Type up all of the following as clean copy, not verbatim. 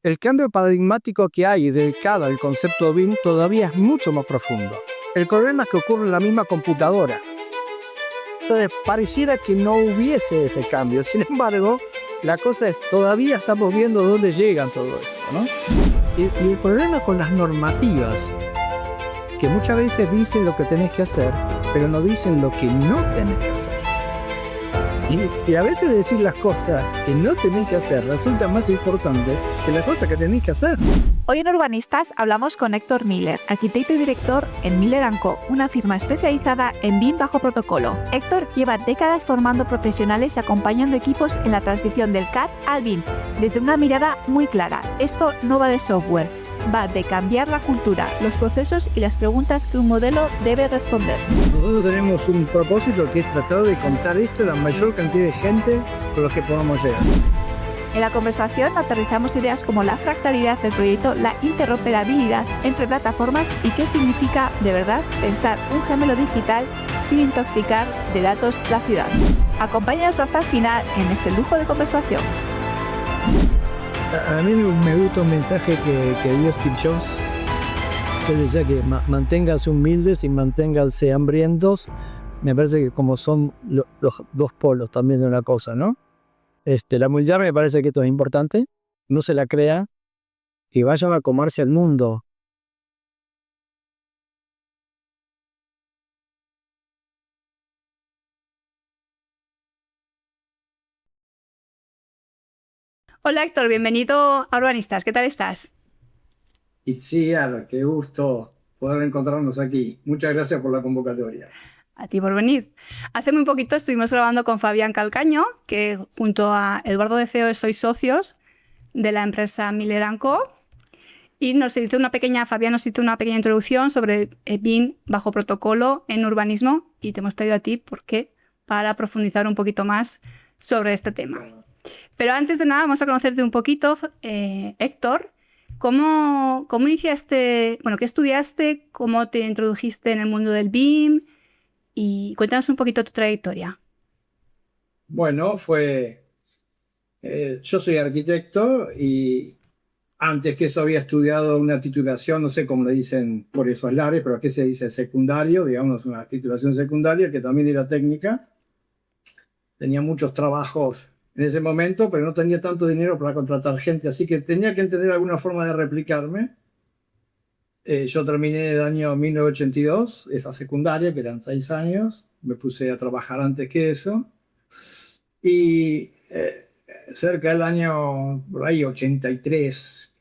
El cambio paradigmático que hay dedicado al concepto BIM todavía es mucho más profundo. El problema es que ocurre en la misma computadora. Entonces, pareciera que no hubiese ese cambio. Sin embargo, la cosa es, todavía estamos viendo dónde llegan todo esto, ¿no? Y el problema con las normativas, que muchas veces dicen lo que tenés que hacer, pero no dicen lo que no tenés que hacer. Y a veces decir las cosas que no tenéis que hacer resulta más importante que las cosas que tenéis que hacer. Hoy en Urbanistas hablamos con Héctor Miller, arquitecto y director en Miller & Co, una firma especializada en BIM bajo protocolo. Héctor lleva décadas formando profesionales y acompañando equipos en la transición del CAD al BIM, desde una mirada muy clara. Esto no va de software, va de cambiar la cultura, los procesos y las preguntas que un modelo debe responder. Nosotros tenemos un propósito que es tratar de contar esto a la mayor cantidad de gente con los que podamos llegar. En la conversación aterrizamos ideas como la fractalidad del proyecto, la interoperabilidad entre plataformas y qué significa de verdad pensar un gemelo digital sin intoxicar de datos la ciudad. Acompáñanos hasta el final en este lujo de conversación. A mí me gusta un mensaje que dio Steve Jobs, que decía que manténganse humildes y manténganse hambrientos. Me parece que como son los dos polos también de una cosa, ¿no? La humildad me parece que esto es importante, no se la crea y vayan a comerse al mundo. Hola Héctor, bienvenido a Urbanistas, ¿qué tal estás? Itziar, qué gusto poder encontrarnos aquí. Muchas gracias por la convocatoria. A ti por venir. Hace muy poquito estuvimos grabando con Fabián Calcaño, que junto a Eduardo de Feo sois socios de la empresa Miller & Co. Y Fabián nos hizo una pequeña introducción sobre BIM bajo protocolo en urbanismo y te hemos traído a ti para profundizar un poquito más sobre este tema. Pero antes de nada vamos a conocerte un poquito, Héctor. ¿Cómo iniciaste, qué estudiaste, cómo te introdujiste en el mundo del BIM? Y cuéntanos un poquito tu trayectoria. Bueno, yo soy arquitecto y antes que eso había estudiado una titulación, no sé cómo le dicen por esos lares, pero aquí se dice secundario, digamos una titulación secundaria que también era técnica. Tenía muchos trabajos en ese momento, pero no tenía tanto dinero para contratar gente, así que tenía que entender alguna forma de replicarme. Yo terminé el año 1982, esa secundaria, que eran 6 años. Me puse a trabajar antes que eso. Y cerca del año, por ahí, 83,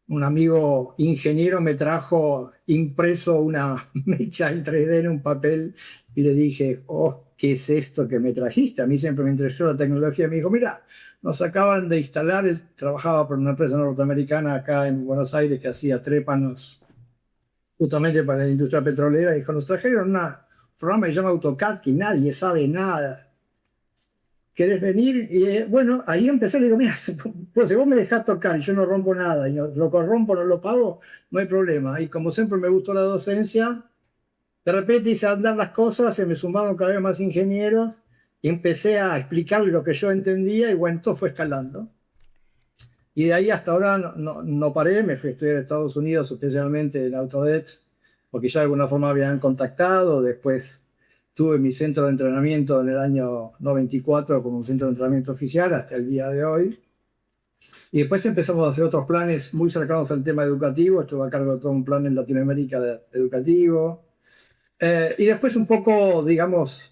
un amigo ingeniero me trajo impreso una mecha en 3D en un papel y le dije, oh, ¿qué es esto que me trajiste? A mí siempre me interesó la tecnología. Me dijo, mira, nos acaban de instalar, trabajaba por una empresa norteamericana acá en Buenos Aires que hacía trépanos justamente para la industria petrolera. Dijo, nos trajeron un programa que se llama AutoCAD que nadie sabe nada. ¿Querés venir? Y bueno, ahí empecé, le digo, mira, pues si vos me dejás tocar y yo no rompo nada y no, lo corrompo, no lo pago, no hay problema. Y como siempre me gustó la docencia, de repente hice andar las cosas, se me sumaron cada vez más ingenieros y empecé a explicarle lo que yo entendía y bueno, todo fue escalando. Y de ahí hasta ahora no paré, me fui a estudiar a Estados Unidos, especialmente en Autodesk, porque ya de alguna forma habían contactado. Después tuve mi centro de entrenamiento en el año 94 como un centro de entrenamiento oficial hasta el día de hoy. Y después empezamos a hacer otros planes muy cercanos al tema educativo. Estuve a cargo de todo un plan en Latinoamérica educativo. Y después un poco, digamos,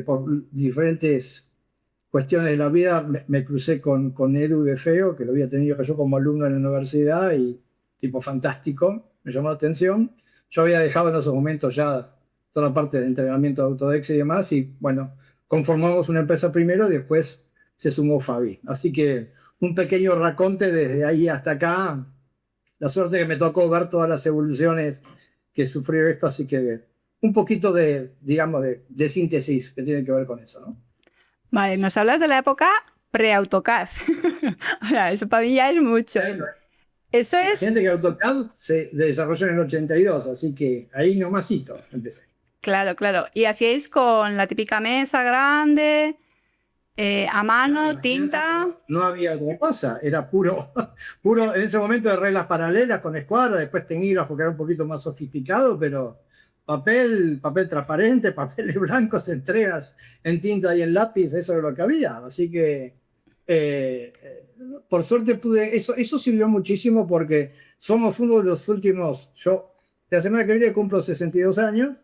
por diferentes cuestiones de la vida, me crucé con Edu de Feo, que lo había tenido yo como alumno en la universidad y tipo fantástico, me llamó la atención. Yo había dejado en esos momentos ya toda la parte de entrenamiento de Autodesk y demás, y bueno, conformamos una empresa primero y después se sumó Fabi. Así que un pequeño raconte desde ahí hasta acá. La suerte que me tocó ver todas las evoluciones que sufrió esto, así que un poquito de, digamos, de síntesis que tiene que ver con eso, ¿no? Vale, nos hablas de la época pre-AutoCAD. Ahora, eso para mí ya es mucho. Eso es... Gente que AutoCAD se desarrolló en el 82, así que ahí nomásito empecé. Claro. Y hacíais con la típica mesa grande A mano, tinta. No había otra cosa, era puro, puro en ese momento de reglas paralelas con escuadra, después tenígrafo que era un poquito más sofisticado, pero papel transparente, papeles blancos, entregas en tinta y en lápiz, eso es lo que había. Así que, eh, por suerte eso sirvió muchísimo porque somos uno de los últimos, la semana que viene cumplo 62 años,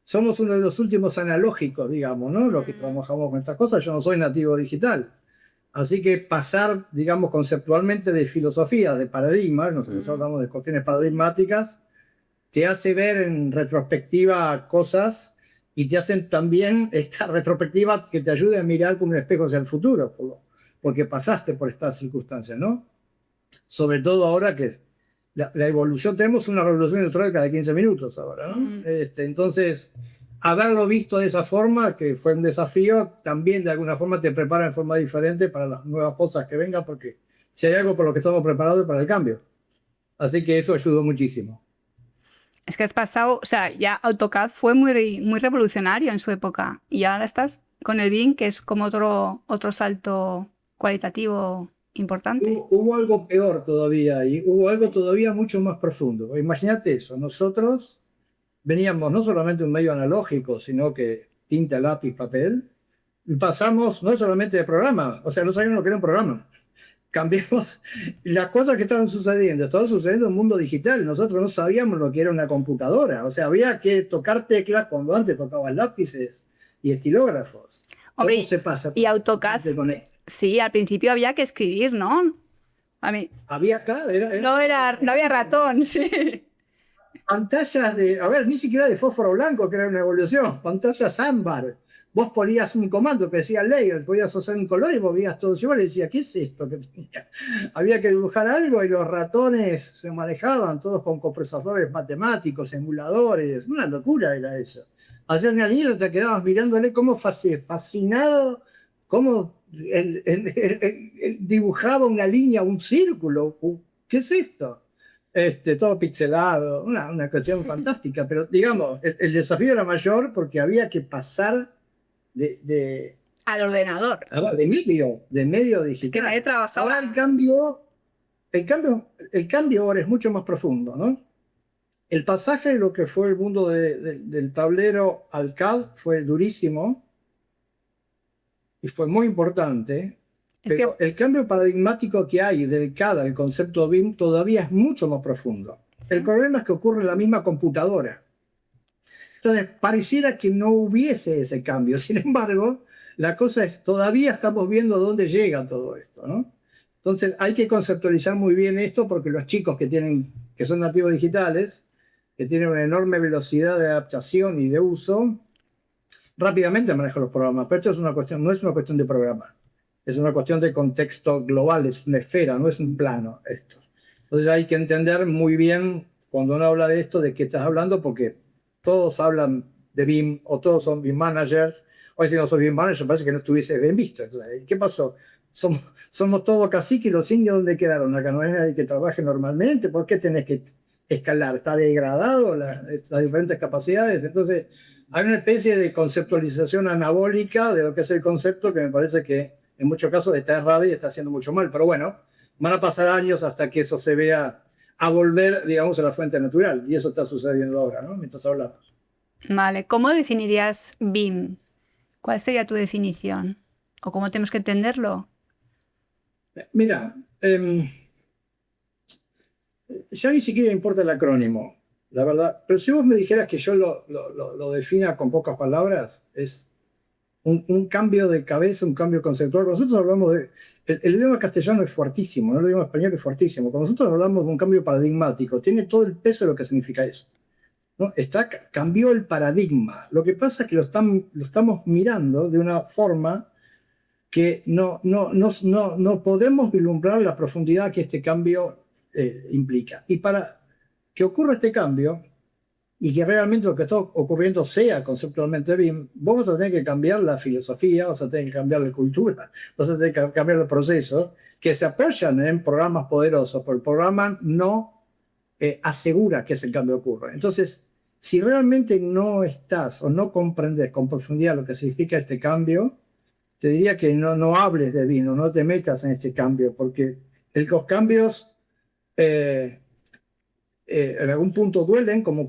somos uno de los últimos analógicos, digamos, ¿no? Los que trabajamos con estas cosas. Yo no soy nativo digital. Así que pasar, digamos, conceptualmente de filosofía, de paradigmas, nosotros hablamos de cuestiones paradigmáticas, te hace ver en retrospectiva cosas y te hacen también esta retrospectiva que te ayude a mirar como un espejo hacia el futuro, porque pasaste por estas circunstancias, ¿no? Sobre todo ahora que la evolución, tenemos una revolución industrial cada 15 minutos ahora, ¿no? Entonces, haberlo visto de esa forma, que fue un desafío, también de alguna forma te prepara de forma diferente para las nuevas cosas que vengan, porque si hay algo por lo que estamos preparados es para el cambio. Así que eso ayudó muchísimo. Es que has pasado, o sea, ya AutoCAD fue muy revolucionario en su época y ahora estás con el BIM, que es como otro salto cualitativo importante. Hubo algo peor todavía y hubo algo todavía mucho más profundo. Imagínate eso, nosotros veníamos no solamente de un medio analógico, sino que tinta, lápiz, papel, y pasamos no solamente de programa, o sea, no sabíamos lo que era un programa. Cambiamos las cosas que estaban sucediendo, estaban sucediendo en el mundo digital. Nosotros no sabíamos lo que era una computadora, o sea, había que tocar teclas cuando antes tocaban lápices y estilógrafos. Hombre, ¿Cómo se pasa? y AutoCAD, sí, al principio había que escribir, ¿no? A mí, Había acá, no había ratón, sí. pantallas a ver, ni siquiera de fósforo blanco, que era una evolución, pantallas ámbar. Vos ponías un comando que decía layer, podías hacer un color y vos veías todo igual y decías, ¿qué es esto? Había que dibujar algo y los ratones se manejaban todos con comprocesadores matemáticos, emuladores, una locura era eso. Ayer en el niño te quedabas mirándole cómo fascinado, cómo él dibujaba una línea, un círculo. ¿Qué es esto? Todo pixelado, una cuestión fantástica, pero digamos, el desafío era mayor porque había que pasar Al ordenador. de medio digital. Es que nadie trabajaba. Ahora el cambio ahora es mucho más profundo, ¿no? El pasaje de lo que fue el mundo del tablero al CAD fue durísimo y fue muy importante. Pero el cambio paradigmático que hay del CAD al concepto BIM todavía es mucho más profundo. ¿Sí? El problema es que ocurre en la misma computadora. Entonces, pareciera que no hubiese ese cambio. Sin embargo, la cosa es, todavía estamos viendo dónde llega todo esto, ¿no? Entonces, hay que conceptualizar muy bien esto porque los chicos que son nativos digitales, que tienen una enorme velocidad de adaptación y de uso, rápidamente manejan los programas. Pero esto no es una cuestión de programa. Es una cuestión de contexto global, es una esfera, no es un plano esto. Entonces hay que entender muy bien cuando uno habla de esto, de qué estás hablando, porque todos hablan de BIM o todos son BIM managers. Hoy si no sos BIM manager parece que no estuviese bien visto. Entonces, ¿qué pasó? Somos todos caciques y los indios ¿dónde quedaron? Acá no hay nadie que trabaje normalmente. ¿Por qué tenés que escalar? ¿Está degradado las diferentes capacidades? Entonces hay una especie de conceptualización anabólica de lo que es el concepto que me parece que en muchos casos está errada y está haciendo mucho mal. Pero bueno, van a pasar años hasta que eso se vea a volver, digamos, a la fuente natural. Y eso está sucediendo ahora, ¿no? Mientras hablamos. Vale. ¿Cómo definirías BIM? ¿Cuál sería tu definición? ¿O cómo tenemos que entenderlo? Mira, ya ni siquiera importa el acrónimo, la verdad. Pero si vos me dijeras que yo lo defina con pocas palabras, es un cambio de cabeza, un cambio conceptual. Nosotros hablamos de... El idioma castellano es fuertísimo, ¿no? El idioma español es fuertísimo. Cuando nosotros hablamos de un cambio paradigmático, tiene todo el peso de lo que significa eso, ¿no? Cambió el paradigma. Lo que pasa es que lo estamos mirando de una forma que no podemos vislumbrar la profundidad que este cambio implica. Y para que ocurra este cambio, y que realmente lo que está ocurriendo sea conceptualmente BIM, vos vas a tener que cambiar la filosofía, vas a tener que cambiar la cultura, vas a tener que cambiar el proceso, que se apoyan en programas poderosos, pero el programa no asegura que ese cambio ocurra. Entonces, si realmente no estás o no comprendes con profundidad lo que significa este cambio, te diría que no hables de vino, no te metas en este cambio, porque los cambios en algún punto duelen, como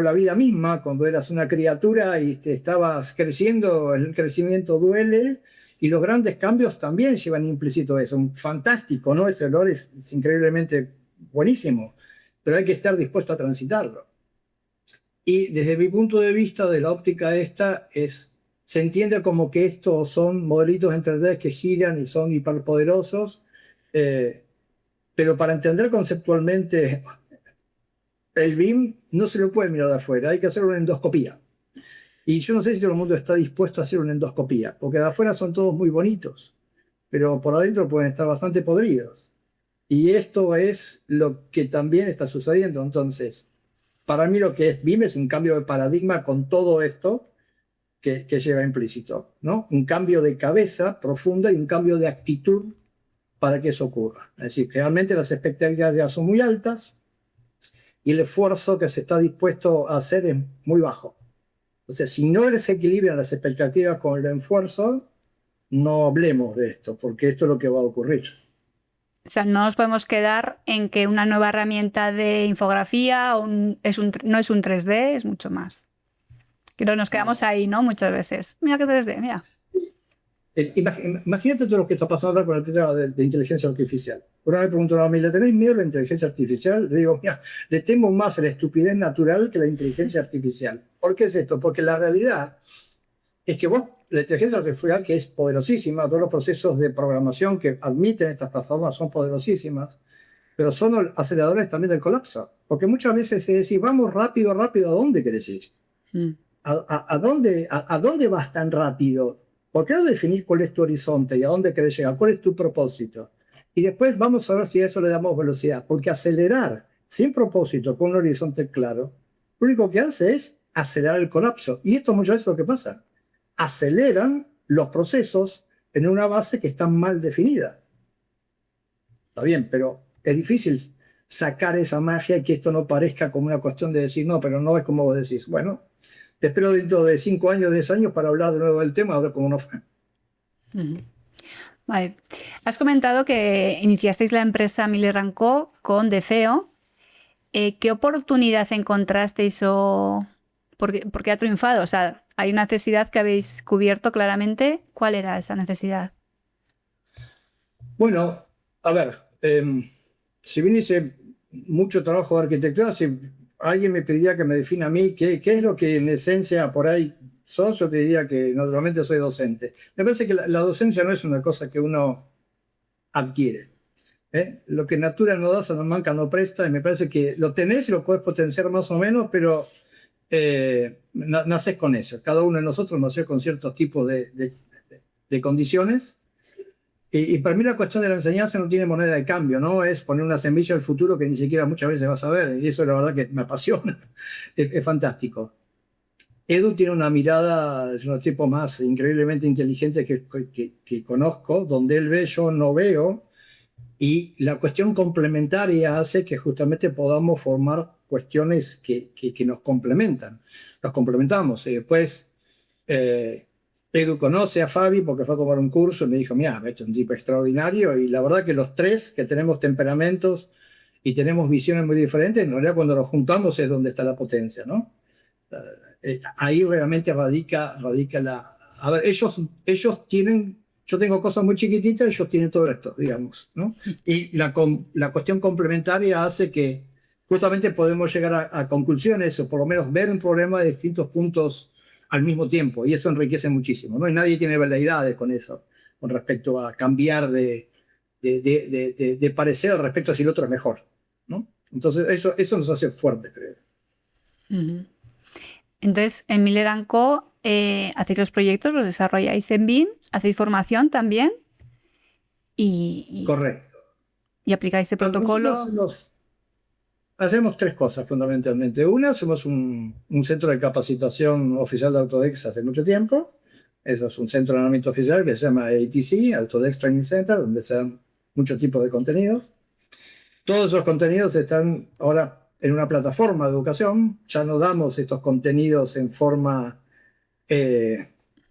la vida misma. Cuando eras una criatura y te estabas creciendo, el crecimiento duele, y los grandes cambios también llevan implícito eso. Fantástico, ¿no? Ese olor es increíblemente buenísimo, pero hay que estar dispuesto a transitarlo. Y desde mi punto de vista, de la óptica esta, se entiende como que estos son modelitos en 3D que giran y son hiperpoderosos, pero para entender conceptualmente el BIM no se lo puede mirar de afuera, hay que hacer una endoscopía. Y yo no sé si todo el mundo está dispuesto a hacer una endoscopía, porque de afuera son todos muy bonitos, pero por adentro pueden estar bastante podridos. Y esto es lo que también está sucediendo. Entonces, para mí lo que es BIM es un cambio de paradigma con todo esto que lleva implícito, ¿no? Un cambio de cabeza profunda y un cambio de actitud para que eso ocurra. Es decir, realmente las expectativas ya son muy altas y el esfuerzo que se está dispuesto a hacer es muy bajo. Entonces, si no se equilibran las expectativas con el esfuerzo, no hablemos de esto, porque esto es lo que va a ocurrir. O sea, no nos podemos quedar en que una nueva herramienta de infografía no es un 3D, es mucho más. Que no nos quedamos ahí, ¿no? Muchas veces. Mira qué 3D, mira. Imagínate todo lo que está pasando ahora con el tema de inteligencia artificial. Una vez me preguntaron a mí, ¿le tenéis miedo a la inteligencia artificial? Le digo, mira, le temo más a la estupidez natural que a la inteligencia artificial. ¿Por qué es esto? Porque la realidad es que la inteligencia artificial, que es poderosísima, todos los procesos de programación que admiten estas plataformas son poderosísimas, pero son aceleradores también del colapso. Porque muchas veces se dice, vamos rápido, rápido, ¿a dónde querés ir? ¿A dónde vas tan rápido? ¿Por qué no definís cuál es tu horizonte y a dónde querés llegar? ¿Cuál es tu propósito? Y después vamos a ver si a eso le damos velocidad. Porque acelerar sin propósito, con un horizonte claro, lo único que hace es acelerar el colapso. Y esto muchas veces es lo que pasa. Aceleran los procesos en una base que está mal definida. Está bien, pero es difícil sacar esa magia y que esto no parezca como una cuestión de decir, no, pero no es como vos decís. Bueno, te espero dentro de 5 años, 10 años para hablar de nuevo del tema, a ver cómo nos fue. Vale. Has comentado que iniciasteis la empresa Miller & Co. con Defeo. ¿Qué oportunidad encontrasteis o por qué ha triunfado? O sea, hay una necesidad que habéis cubierto claramente. ¿Cuál era esa necesidad? Bueno, a ver, si bien hice mucho trabajo de arquitectura, si alguien me pediría que me defina a mí qué es lo que en esencia por ahí sos, yo te diría que naturalmente soy docente. Me parece que la docencia no es una cosa que uno adquiere. Lo que natura no da, se nos manca, no presta, y me parece que lo tenés y lo puedes potenciar más o menos, pero naces con eso. Cada uno de nosotros nació con ciertos tipos de condiciones. Y para mí la cuestión de la enseñanza no tiene moneda de cambio, ¿no? Es poner una semilla al futuro que ni siquiera muchas veces vas a ver. Y eso la verdad que me apasiona. Es fantástico. Edu tiene una mirada, es un tipo más increíblemente inteligente que conozco, donde él ve, yo no veo. Y la cuestión complementaria hace que justamente podamos formar cuestiones que nos complementan. Nos complementamos. Y después Edu conoce a Fabi porque fue a tomar un curso y me dijo, mira, me ha hecho un tipo extraordinario. Y la verdad que los tres que tenemos temperamentos y tenemos visiones muy diferentes, en realidad cuando nos juntamos es donde está la potencia, ¿no? Ahí realmente radica la... A ver, ellos tienen... Yo tengo cosas muy chiquititas, ellos tienen todo esto, digamos, ¿no? Y la cuestión complementaria hace que justamente podemos llegar a conclusiones o por lo menos ver un problema de distintos puntos al mismo tiempo, y eso enriquece muchísimo, ¿no? Y nadie tiene veleidades con eso, con respecto a cambiar de parecer al respecto a si el otro es mejor, ¿no? Entonces eso nos hace fuertes, creo. Entonces, en Miller & Co. Hacéis los proyectos, los desarrolláis en BIM, hacéis formación también Correcto. Y aplicáis ese protocolo. Hacemos tres cosas fundamentalmente. Una, somos un centro de capacitación oficial de Autodesk hace mucho tiempo. Eso es un centro de entrenamiento oficial que se llama ATC, Autodesk Training Center, donde se dan muchos tipos de contenidos. Todos esos contenidos están ahora en una plataforma de educación. Ya no damos estos contenidos en forma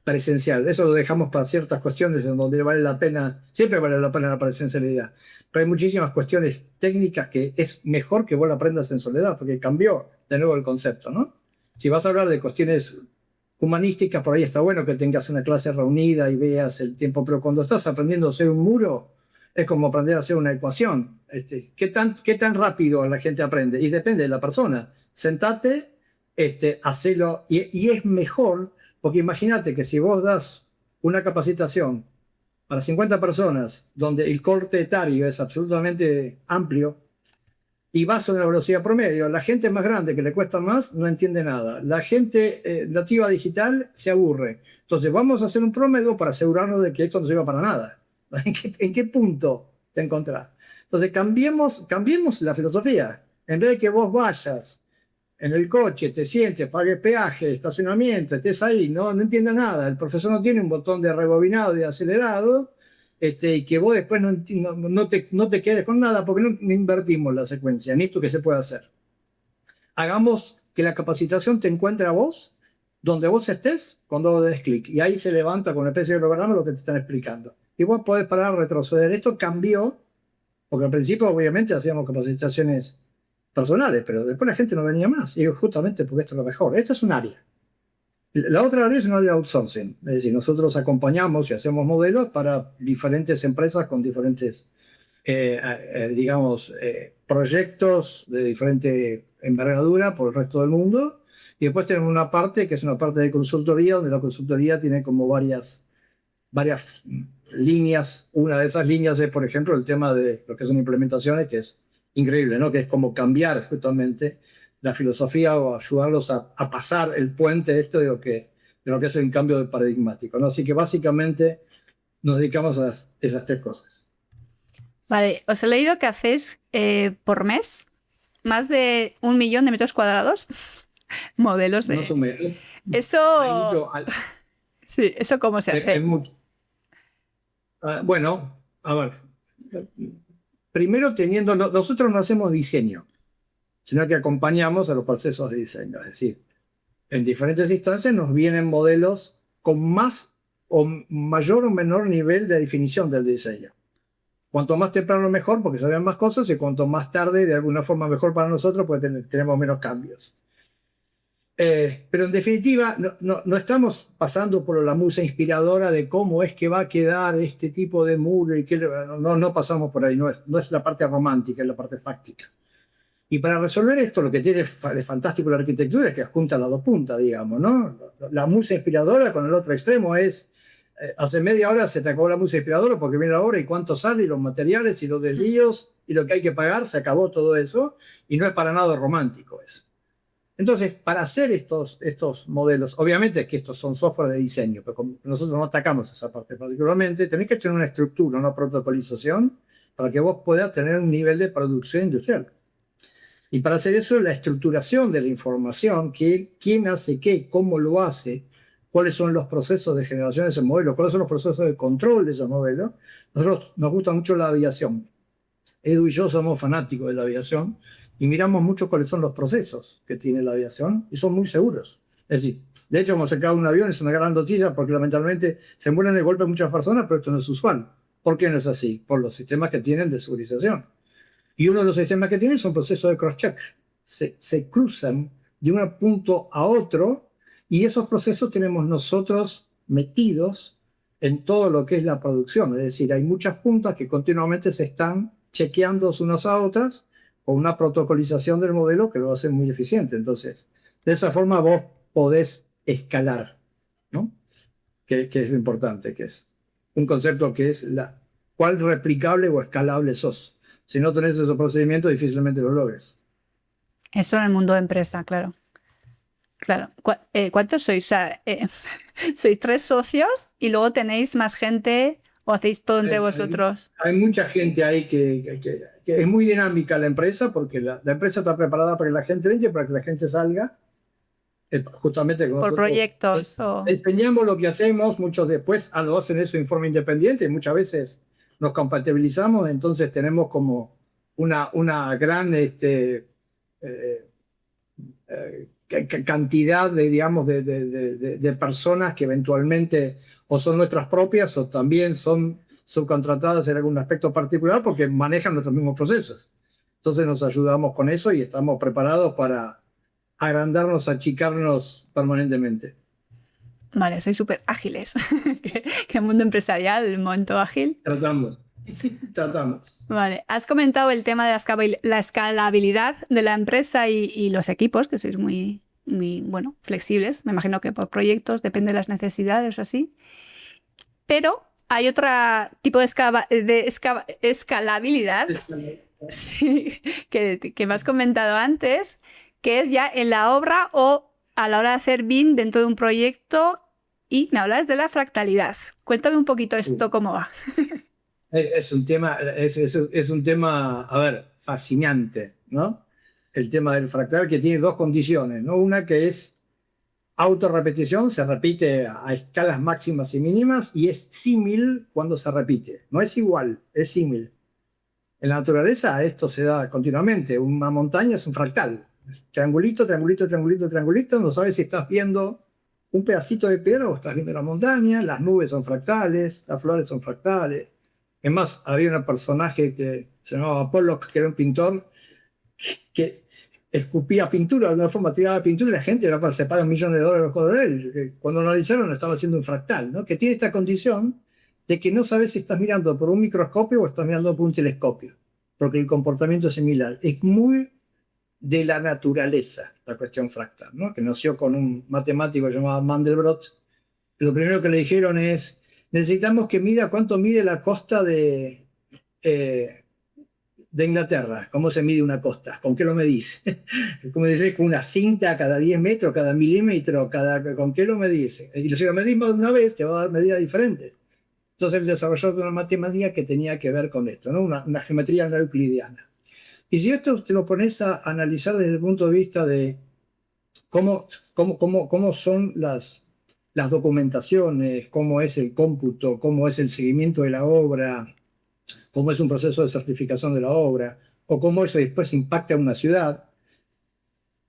presencial. Eso lo dejamos para ciertas cuestiones en donde vale la pena, siempre vale la pena la presencialidad. Pero hay muchísimas cuestiones técnicas que es mejor que vos la aprendas en soledad, porque cambió de nuevo el concepto, ¿no? Si vas a hablar de cuestiones humanísticas, por ahí está bueno que tengas una clase reunida y veas el tiempo, pero cuando estás aprendiendo a hacer un muro, es como aprender a hacer una ecuación. ¿Qué tan rápido la gente aprende? Y depende de la persona. Sentate, hacelo, y es mejor, porque imagínate que si vos das una capacitación para 50 personas, donde el corte etario es absolutamente amplio, y vas a una velocidad promedio, la gente más grande que le cuesta más no entiende nada. La gente nativa digital se aburre. Entonces vamos a hacer un promedio para asegurarnos de que esto no sirva para nada. ¿En qué punto te encontrás? Entonces cambiemos la filosofía. En vez de que vos vayas en el coche, te sientes, pagues peaje, estacionamiento, estés ahí, no entiendas nada. El profesor no tiene un botón de rebobinado y de acelerado, y que vos después no te quedes con nada porque no invertimos la secuencia en esto que se puede hacer. Hagamos que la capacitación te encuentre a vos, donde vos estés, cuando vos des clic. Y ahí se levanta con una especie de programa lo que te están explicando. Y vos podés parar, retroceder. Esto cambió, porque al principio obviamente hacíamos capacitaciones personales, pero después la gente no venía más. Y justamente porque esto es lo mejor. Esta es un área. La otra área es un área de outsourcing. Es decir, nosotros acompañamos y hacemos modelos para diferentes empresas con diferentes, digamos, proyectos de diferente envergadura por el resto del mundo. Y después tenemos una parte que es una parte de consultoría, donde la consultoría tiene como varias líneas. Una de esas líneas es, por ejemplo, el tema de lo que son implementaciones, que es increíble, ¿no? Que es como cambiar justamente la filosofía o ayudarlos a pasar el puente de lo que es el cambio de paradigmático, ¿no? Así que básicamente nos dedicamos a esas tres cosas. Vale, os he leído que hacéis por mes más de 1 millón de metros cuadrados modelos de... No son Eso... Sí, ¿eso cómo se hace? Bueno, a ver. Primero nosotros no hacemos diseño, sino que acompañamos a los procesos de diseño. Es decir, en diferentes instancias nos vienen modelos con más o mayor o menor nivel de definición del diseño. Cuanto más temprano mejor, porque se ven más cosas, y cuanto más tarde, de alguna forma mejor para nosotros, porque tenemos menos cambios. Pero en definitiva, no estamos pasando por la musa inspiradora de cómo es que va a quedar este tipo de muro, y que no pasamos por ahí, no es la parte romántica, es la parte fáctica. Y para resolver esto, lo que tiene de fantástico la arquitectura es que junta las dos puntas, digamos, ¿no? La musa inspiradora con el otro extremo es, hace media hora se te acabó la musa inspiradora porque viene la hora y cuánto sale, y los materiales y los desvíos y lo que hay que pagar, se acabó todo eso, y no es para nada romántico eso. Entonces, para hacer estos modelos, obviamente que estos son software de diseño, pero como nosotros no atacamos esa parte particularmente, tenés que tener una estructura, una protocolización, para que vos puedas tener un nivel de producción industrial. Y para hacer eso, la estructuración de la información, quién hace qué, cómo lo hace, cuáles son los procesos de generación de ese modelo, cuáles son los procesos de control de esos modelos. Nosotros nos gusta mucho la aviación. Edu y yo somos fanáticos de la aviación y miramos mucho cuáles son los procesos que tiene la aviación y son muy seguros. Es decir, de hecho, hemos sacado un avión, es una gran noticia porque lamentablemente se mueren de golpe muchas personas, pero esto no es usual. ¿Por qué no es así? Por los sistemas que tienen de segurización. Y uno de los sistemas que tienen son procesos de cross-check. Se cruzan de un punto a otro, y esos procesos tenemos nosotros metidos en todo lo que es la producción. Es decir, hay muchas puntas que continuamente se están chequeando unas a otras con una protocolización del modelo que lo hace muy eficiente. Entonces, de esa forma vos podés escalar, ¿no? Que es lo importante, que es un concepto que es cuál replicable o escalable sos. Si no tenés esos procedimientos, difícilmente lo logres. Eso en el mundo de empresa, claro. Claro. ¿Cuántos sois? ¿Sois 3 socios y luego tenéis más gente o hacéis todo entre vosotros? Hay mucha gente ahí que es muy dinámica la empresa, porque la empresa está preparada para que la gente entre, para que la gente salga. Justamente por proyectos. Enseñamos lo que hacemos, muchos después lo hacen eso en forma independiente, muchas veces nos compatibilizamos, entonces tenemos como una gran cantidad de, digamos, de personas que eventualmente o son nuestras propias o también son subcontratadas en algún aspecto particular porque manejan nuestros mismos procesos. Entonces nos ayudamos con eso y estamos preparados para agrandarnos, achicarnos permanentemente. Vale, sois súper ágiles. Que el mundo empresarial, el momento ágil. Tratamos, tratamos. Vale, has comentado el tema de la escalabilidad de la empresa y los equipos, que sois muy, muy, bueno, flexibles. Me imagino que por proyectos depende de las necesidades o así. Pero hay otro tipo de escalabilidad sí, que me has comentado antes, que es ya en la obra o a la hora de hacer BIM dentro de un proyecto, y me hablas de la fractalidad. Cuéntame un poquito esto, cómo va. Es un tema, es un tema, a ver, fascinante, ¿no? El tema del fractal que tiene dos condiciones, ¿no? Una que es autorrepetición, se repite a escalas máximas y mínimas y es símil cuando se repite. No es igual, es símil. En la naturaleza esto se da continuamente. Una montaña es un fractal. Triangulito, triangulito, triangulito, triangulito. No sabes si estás viendo un pedacito de piedra o estás viendo la montaña. Las nubes son fractales, las flores son fractales. Es más, había un personaje que se llamaba Pollock, que era un pintor, que escupía pintura, de alguna forma tiraba pintura y la gente se paga $1.000.000 por él. Cuando lo analizaron estaba haciendo un fractal, ¿no? Que tiene esta condición de que no sabes si estás mirando por un microscopio o estás mirando por un telescopio, porque el comportamiento es similar. Es muy de la naturaleza la cuestión fractal, ¿no? Que nació con un matemático llamado Mandelbrot. Lo primero que le dijeron es, necesitamos que mida cuánto mide la costa de Inglaterra. ¿Cómo se mide una costa? ¿Con qué lo medís? ¿Cómo dices? ¿Con una cinta cada 10 metros, cada milímetro? ¿Con qué lo medís? Y si lo medís más de una vez, te va a dar medidas diferentes. Entonces él desarrolló una matemática que tenía que ver con esto, ¿no? Una geometría no euclidiana. Y si esto te lo pones a analizar desde el punto de vista de cómo son las documentaciones, cómo es el cómputo, cómo es el seguimiento de la obra, cómo es un proceso de certificación de la obra, o cómo eso después impacta a una ciudad,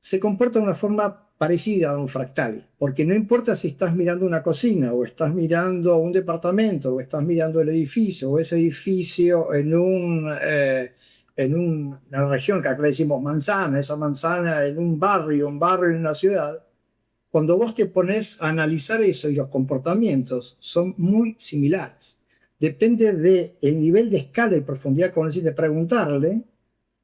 se comporta de una forma parecida a un fractal, porque no importa si estás mirando una cocina, o estás mirando un departamento, o estás mirando el edificio, o ese edificio en una región que acá le decimos manzana, esa manzana en un barrio en una ciudad, cuando vos te pones a analizar eso y los comportamientos son muy similares. Depende del nivel de escala y profundidad que necesites preguntarle,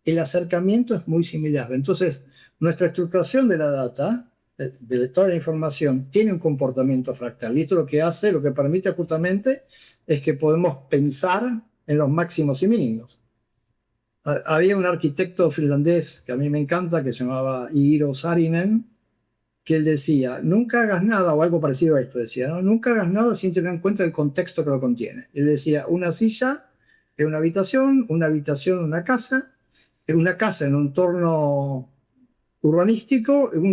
el acercamiento es muy similar. Entonces, nuestra estructuración de la data, de toda la información, tiene un comportamiento fractal. Y esto lo que hace, lo que permite justamente, es que podemos pensar en los máximos y mínimos. Había un arquitecto finlandés que a mí me encanta, que se llamaba Iiro Saarinen, que él decía, nunca hagas nada, o algo parecido a esto, decía, ¿no? Nunca hagas nada sin tener en cuenta el contexto que lo contiene. Él decía, una silla es una habitación una casa en un entorno urbanístico en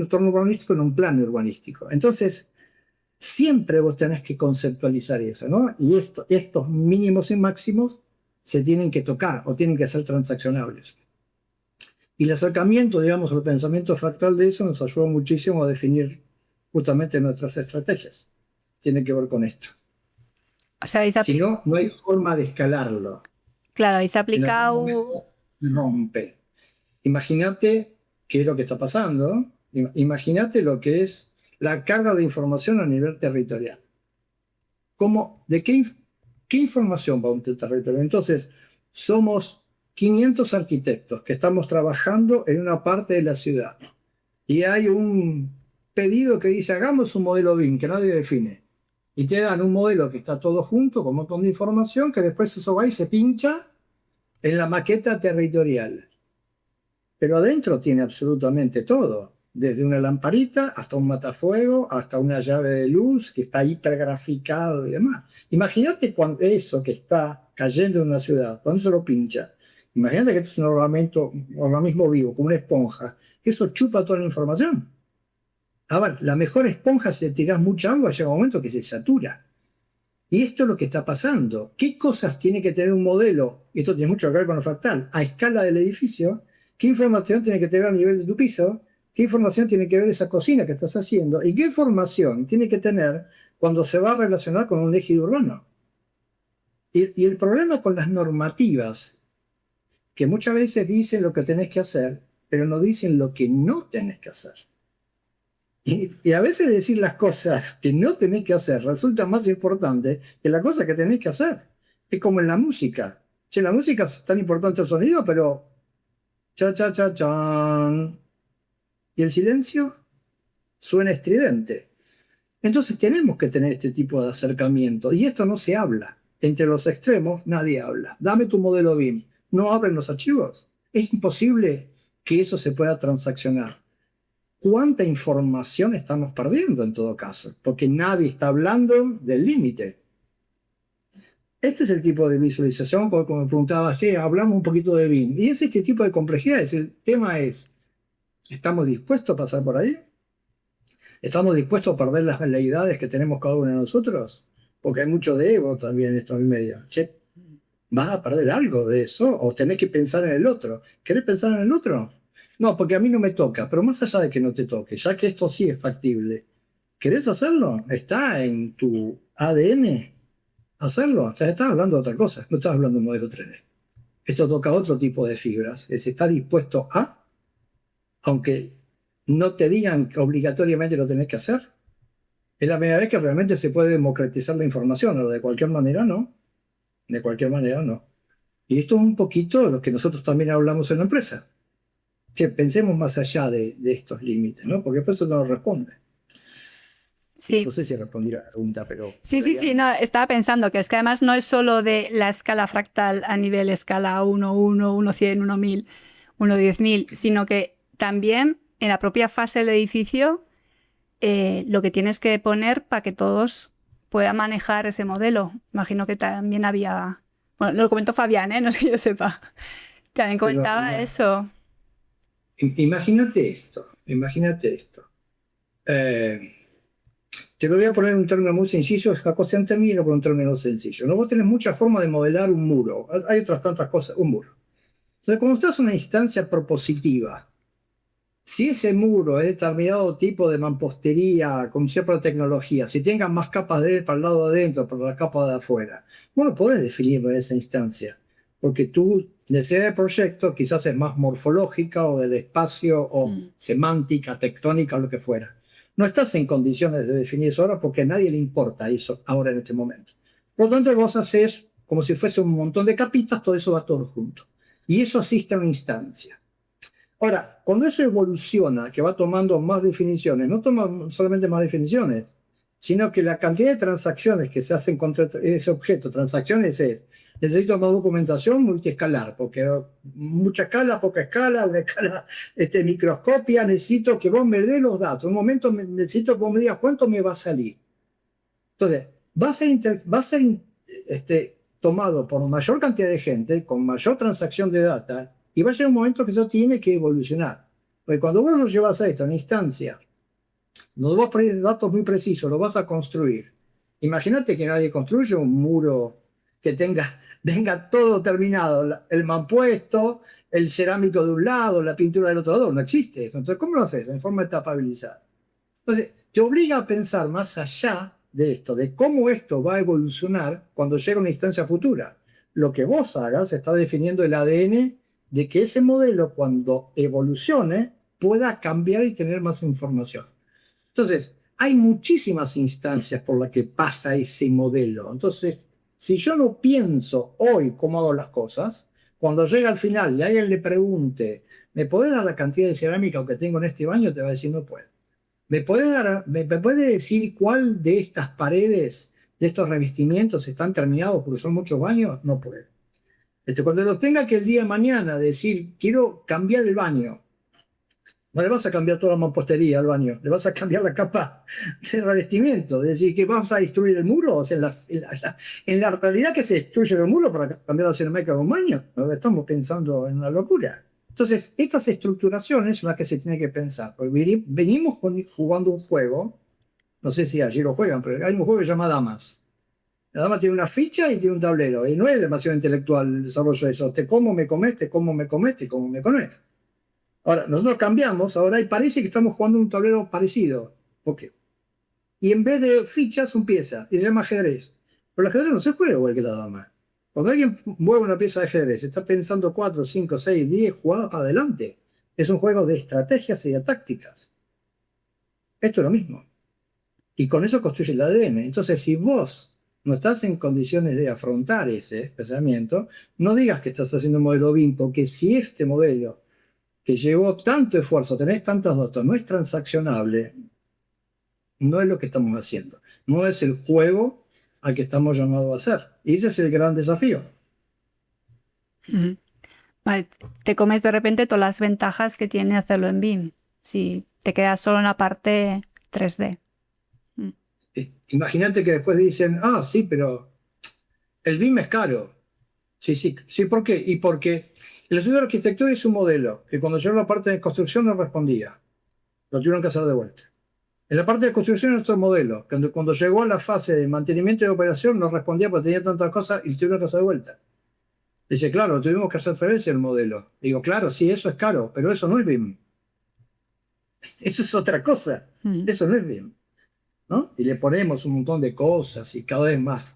un plano urbanístico. Entonces, siempre vos tenés que conceptualizar eso, ¿no? Y estos mínimos y máximos se tienen que tocar o tienen que ser transaccionables. Y el acercamiento, digamos, al pensamiento fractal de eso nos ayuda muchísimo a definir justamente nuestras estrategias. Tiene que ver con esto. O sea, Si no, no hay forma de escalarlo. claro, habéis aplicado... Rompe. Imagínate qué es lo que está pasando. Imagínate lo que es la carga de información a nivel territorial. ¿Qué información va a un territorio? Entonces, somos 500 arquitectos que estamos trabajando en una parte de la ciudad y hay un pedido que dice hagamos un modelo BIM que nadie define y te dan un modelo que está todo junto con un montón de información que después eso va y se pincha en la maqueta territorial, pero adentro tiene absolutamente todo, desde una lamparita hasta un matafuego, hasta una llave de luz que está hipergraficado y demás. Imagínate cuando eso que está cayendo en una ciudad, cuando se lo pincha, imagínate que esto es un organismo vivo, como una esponja, eso chupa toda la información. A ver, la mejor esponja, si le tiras mucha agua, llega un momento que se satura. Y esto es lo que está pasando. ¿Qué cosas tiene que tener un modelo? Y esto tiene mucho que ver con lo fractal. A escala del edificio, ¿qué información tiene que tener a nivel de tu piso? ¿Qué ¿Qué información tiene que ver esa cocina que estás haciendo? ¿Y qué información tiene que tener cuando se va a relacionar con un ejido urbano? Y el problema con las normativas, que muchas veces dicen lo que tenés que hacer, pero no dicen lo que no tenés que hacer. Y a veces decir las cosas que no tenés que hacer resulta más importante que la cosa que tenés que hacer. Es como en la música. Che, la música es tan importante el sonido, pero cha, cha, cha, chan. Y el silencio suena estridente. Entonces tenemos que tener este tipo de acercamiento. Y esto no se habla. Entre los extremos nadie habla. Dame tu modelo BIM. No abren los archivos. Es imposible que eso se pueda transaccionar. ¿Cuánta información estamos perdiendo en todo caso? Porque nadie está hablando del límite. Este es el tipo de visualización, porque como me preguntaba, sí, hablamos un poquito de BIM. Y es este tipo de complejidades. El tema es, ¿estamos dispuestos a pasar por ahí? ¿Estamos dispuestos a perder las veleidades que tenemos cada uno de nosotros? Porque hay mucho de ego también en esto en medio. Che, ¿vas a perder algo de eso? ¿O tenés que pensar en el otro? ¿Querés pensar en el otro? No, porque a mí no me toca. Pero más allá de que no te toque, ya que esto sí es factible, ¿querés hacerlo? ¿Está en tu ADN hacerlo? O sea, estás hablando de otra cosa, no estás hablando de modelo 3D. Esto toca otro tipo de fibras. Es, ¿está dispuesto a, aunque no te digan que obligatoriamente lo tenés que hacer? Es la primera vez que realmente se puede democratizar la información, o de cualquier manera no. De cualquier manera no. Y esto es un poquito lo que nosotros también hablamos en la empresa. Que pensemos más allá de estos límites, ¿no? Porque después eso no responde. No Sí. sé si respondí a la pregunta, pero... Sí, no, estaba pensando que es que además no es solo de la escala fractal a nivel escala 1, 1, 1, 100, 1, 1000, 1, 10.000, sino que también en la propia fase del edificio lo que tienes que poner para que todos puedan manejar ese modelo. Imagino que también había... Bueno, lo comentó Fabián, ¿eh? No es que yo sepa. También comentaba eso. Imagínate esto, imagínate esto. Te lo voy a poner en un término muy sencillo, es cosa en término con un término sencillo. ¿No? Vos tenés muchas formas de modelar un muro, hay otras tantas cosas, un muro. Entonces, cuando estás en una instancia propositiva, si ese muro es determinado tipo de mampostería con cierta tecnología, si tengan más capas para el lado de adentro, para la capa de afuera, bueno, podés definirlo en esa instancia, porque tu necesidad de proyecto quizás es más morfológica o del espacio o semántica, tectónica o lo que fuera. No estás en condiciones de definir eso ahora porque a nadie le importa eso ahora en este momento. Por lo tanto, vos haces como si fuese un montón de capitas, todo eso va todo junto. Y eso asiste a una instancia. Ahora, cuando eso evoluciona, que va tomando más definiciones, no toma solamente más definiciones, sino que la cantidad de transacciones que se hacen contra ese objeto, transacciones es, necesito más documentación multiescalar, porque mucha escala, poca escala, una escala microscopia, necesito que vos me des los datos, un momento necesito que vos me digas cuánto me va a salir. Entonces, va a ser tomado por mayor cantidad de gente, con mayor transacción de data, y va a llegar un momento que eso tiene que evolucionar. Porque cuando vos lo llevas a esto, a una instancia, donde vos pones datos muy precisos, lo vas a construir. Imagínate que nadie construye un muro que venga todo terminado, el mampuesto, el cerámico de un lado, la pintura del otro lado, no existe eso. Entonces, ¿cómo lo haces? En forma etapabilizada. Entonces, te obliga a pensar más allá de esto, de cómo esto va a evolucionar cuando llegue a una instancia futura. Lo que vos hagas está definiendo el ADN de que ese modelo, cuando evolucione, pueda cambiar y tener más información. Entonces, hay muchísimas instancias por las que pasa ese modelo. Entonces, si yo no pienso hoy cómo hago las cosas, cuando llega al final y alguien le pregunte, ¿me podés dar la cantidad de cerámica que tengo en este baño? Te va a decir, no puedo. ¿Me puede decir cuál de estas paredes, de estos revestimientos están terminados porque son muchos baños? No puede. Cuando lo tenga que el día de mañana decir, quiero cambiar el baño, no le vas a cambiar toda la mampostería al baño, le vas a cambiar la capa de revestimiento. Es decir, que vas a destruir el muro. O sea, en la realidad que se destruye el muro para cambiar la cerámica de un baño, no estamos pensando en una locura. Entonces, estas estructuraciones son las que se tiene que pensar. Porque venimos jugando un juego, no sé si allí lo juegan, pero hay un juego que se llama Damas. La dama tiene una ficha y tiene un tablero, y no es demasiado intelectual el desarrollo de eso. Te como me comés, te como me comés, te como me comés. Ahora, nosotros cambiamos ahora y parece que estamos jugando un tablero parecido. ¿Por qué? Y en vez de fichas son piezas, y se llama ajedrez. Pero el ajedrez no se juega igual que la dama. Cuando alguien mueve una pieza de ajedrez, está pensando 4, 5, 6, 10 jugadas para adelante. Es un juego de estrategias y de tácticas. Esto es lo mismo. Y con eso construye el ADN. Entonces, si vos no estás en condiciones de afrontar ese pensamiento, no digas que estás haciendo un modelo BIM, porque si este modelo que llevó tanto esfuerzo, tenés tantos datos, no es transaccionable, no es lo que estamos haciendo. No es el juego al que estamos llamados a hacer. Y ese es el gran desafío. Ujú. Vale, te comes de repente todas las ventajas que tiene hacerlo en BIM. Si te quedas solo en la parte 3D. Mm. Imagínate que después dicen, ah, sí, pero el BIM es caro. Sí, sí, sí, ¿por qué? Y porque el estudio de arquitectura es un modelo que cuando llegó a la parte de construcción no respondía. Lo tuvieron que hacer de vuelta. En la parte de construcción es otro modelo. Cuando llegó a la fase de mantenimiento y operación no respondía porque tenía tantas cosas y lo tuvieron que hacer de vuelta. Dice, claro, tuvimos que hacer referencia al modelo. Digo, claro, sí, eso es caro, pero eso no es BIM. Eso es otra cosa. Mm. Eso no es BIM, ¿no? Y le ponemos un montón de cosas y cada vez más.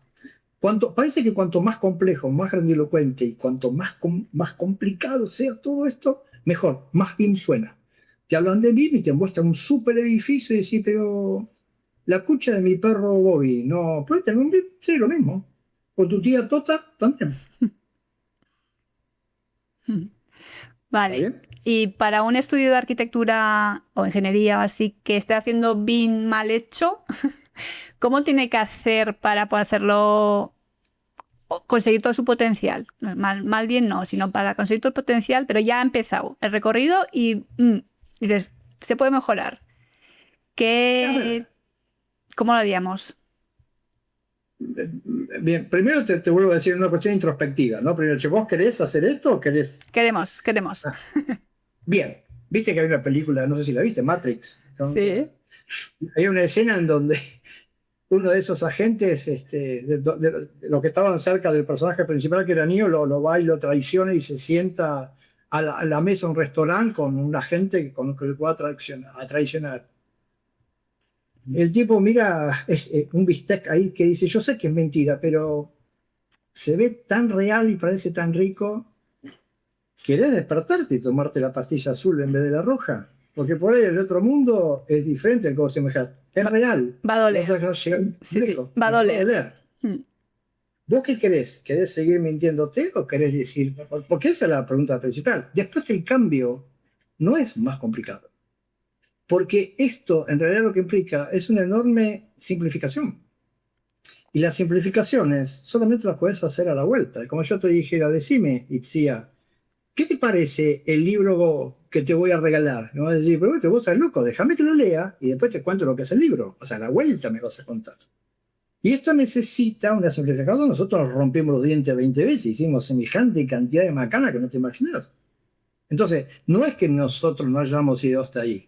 Parece que cuanto más complejo, más grandilocuente y cuanto más complicado sea todo esto, mejor, más BIM suena. Te hablan de BIM y te muestran un super edificio y decís, pero la cucha de mi perro Bobby, no, ¿puede tener un BIM? Sí, lo mismo. Con tu tía Tota también. ¿Está Vale. bien? Y para un estudio de arquitectura o ingeniería o así que esté haciendo BIM mal hecho, ¿cómo tiene que hacer para poder hacerlo, o conseguir todo su potencial? Mal bien no, sino para conseguir todo el potencial, pero ya ha empezado el recorrido y dices, se puede mejorar. A ver, ¿Cómo lo haríamos? bien, primero te vuelvo a decir una cuestión introspectiva, ¿no? Primero, che, ¿vos querés hacer esto o querés? Queremos. Ah, bien, viste que hay una película, no sé si la viste, Matrix, ¿no? Sí. Hay una escena en donde uno de esos agentes, de los que estaban cerca del personaje principal, que era Neo, lo va y lo traiciona y se sienta a la mesa de un restaurante con un agente con el que lo va a traicionar. El tipo mira un bistec ahí que dice, yo sé que es mentira, pero se ve tan real y parece tan rico. ¿Querés despertarte y tomarte la pastilla azul en vez de la roja? Porque por ahí el otro mundo es diferente al que vos te imaginás. Es Va, real. va a Vas doler. a llegar Sí, lejos. va a Les va a doler. doler. Mm. ¿Vos qué querés? ¿Querés seguir mintiéndote o querés decir? Porque esa es la pregunta principal. Después el cambio no es más complicado. Porque esto en realidad lo que implica es una enorme simplificación. Y las simplificaciones solamente las puedes hacer a la vuelta. Como yo te dijera, decime, Itzia, ¿qué te parece el libro que te voy a regalar? Me vas a decir, pero vos sos loco, déjame que lo lea y después te cuento lo que es el libro. O sea, a la vuelta me vas a contar. Y esto necesita una simplificación. Nosotros nos rompimos los dientes 20 veces, hicimos semejante cantidad de macana que no te imaginas. Entonces, no es que nosotros no hayamos ido hasta ahí,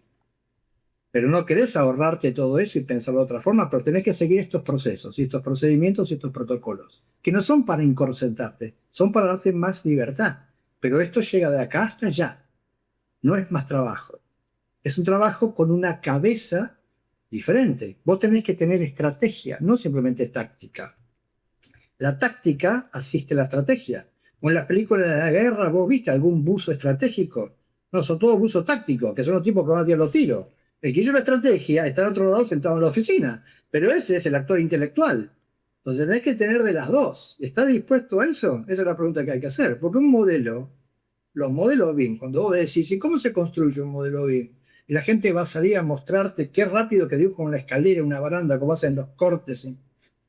pero no querés ahorrarte todo eso y pensarlo de otra forma, pero tenés que seguir estos procesos y estos procedimientos y estos protocolos, que no son para encorsetarte, son para darte más libertad. Pero esto llega de acá hasta allá, no es más trabajo. Es un trabajo con una cabeza diferente. Vos tenés que tener estrategia, no simplemente táctica. La táctica asiste a la estrategia. O en las películas de la guerra, ¿vos viste algún buzo estratégico? No, son todos buzos tácticos, que son los tipos que van a tirar los tiros. El que hizo la estrategia está al otro lado sentado en la oficina, pero ese es el actor intelectual. Entonces tenés que tener de las dos. ¿Estás dispuesto a eso? Esa es la pregunta que hay que hacer. Porque un modelo, los modelos BIM, cuando vos decís, ¿y cómo se construye un modelo BIM? Y la gente va a salir a mostrarte qué rápido que dibuja una escalera, una baranda, cómo hacen los cortes.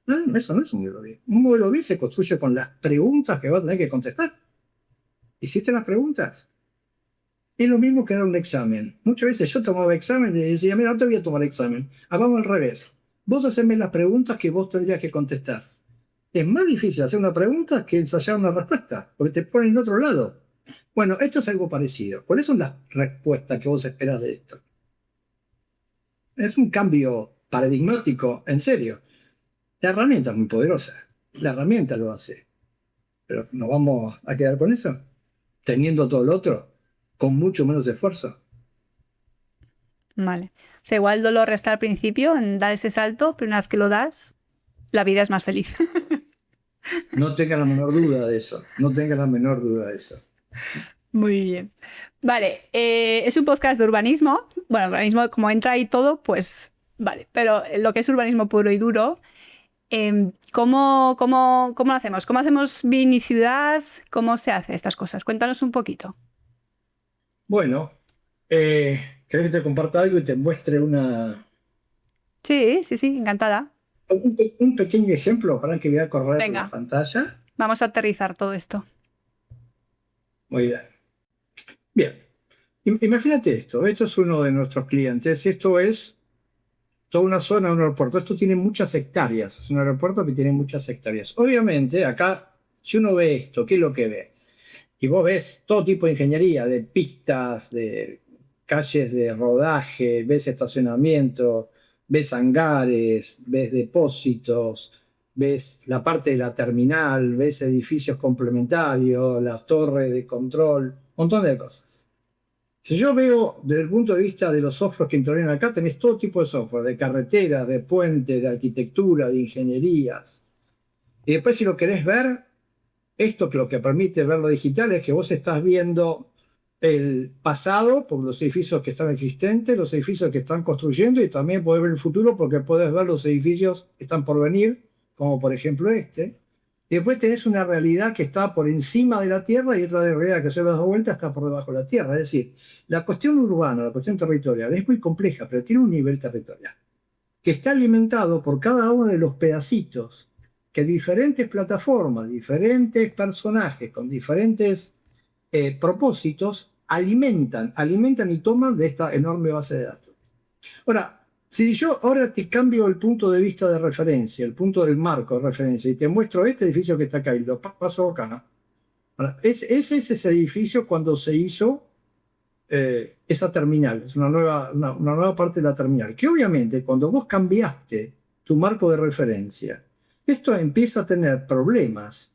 No, eso no es un modelo BIM. Un modelo BIM se construye con las preguntas que va a tener que contestar. ¿Hiciste las preguntas? Es lo mismo que dar un examen. Muchas veces yo tomaba examen y decía, mira, no te voy a tomar examen. Hagamos al revés. Vos haceme las preguntas que vos tendrías que contestar. Es más difícil hacer una pregunta que ensayar una respuesta, porque te ponen en otro lado. Bueno, esto es algo parecido. ¿Cuáles son las respuestas que vos esperás de esto? Es un cambio paradigmático, en serio. La herramienta es muy poderosa. La herramienta lo hace. Pero ¿nos vamos a quedar con eso? Teniendo todo lo otro. con mucho menos esfuerzo. Vale. O sea, igual el dolor está al principio en dar ese salto, pero una vez que lo das, la vida es más feliz. No tenga la menor duda de eso. No tenga la menor duda de eso. Muy bien. Vale, es un podcast de urbanismo. Bueno, urbanismo, como entra ahí todo, pues vale. Pero lo que es urbanismo puro y duro, ¿cómo lo hacemos? ¿Cómo hacemos bien y ciudad? ¿Cómo se hace estas cosas? Cuéntanos un poquito. Bueno, ¿querés que te comparta algo y te muestre Sí, sí, sí, encantada. un pequeño ejemplo para que voy a correr la Venga, pantalla? vamos a aterrizar todo esto. Muy bien. Bien. Imagínate esto. Esto es uno de nuestros clientes. Esto es toda una zona de un aeropuerto. Esto tiene muchas hectáreas. Es un aeropuerto que tiene muchas hectáreas. Obviamente, acá, si uno ve esto, ¿qué es lo que ve? Y vos ves todo tipo de ingeniería, de pistas, de calles de rodaje, ves estacionamiento, ves hangares, ves depósitos, ves la parte de la terminal, ves edificios complementarios, la torre de control, un montón de cosas. Si yo veo desde el punto de vista de los softwares que intervienen acá, tenés todo tipo de software, de carreteras, de puentes, de arquitectura, de ingenierías. Y después si lo querés ver, esto que lo que permite ver lo digital es que vos estás viendo el pasado por los edificios que están existentes, los edificios que están construyendo y también podés ver el futuro porque podés ver los edificios que están por venir, como por ejemplo este. Y después tenés una realidad que está por encima de la Tierra y otra realidad que se da vuelta está por debajo de la Tierra. Es decir, la cuestión urbana, la cuestión territorial es muy compleja, pero tiene un nivel territorial que está alimentado por cada uno de los pedacitos que diferentes plataformas, diferentes personajes con diferentes propósitos alimentan y toman de esta enorme base de datos. Ahora, si yo ahora te cambio el punto de vista de referencia, el punto del marco de referencia, y te muestro este edificio que está acá y lo paso acá, ¿no? Ahora, ese es ese edificio cuando se hizo esa terminal, es una nueva parte de la terminal, que obviamente cuando vos cambiaste tu marco de referencia, esto empieza a tener problemas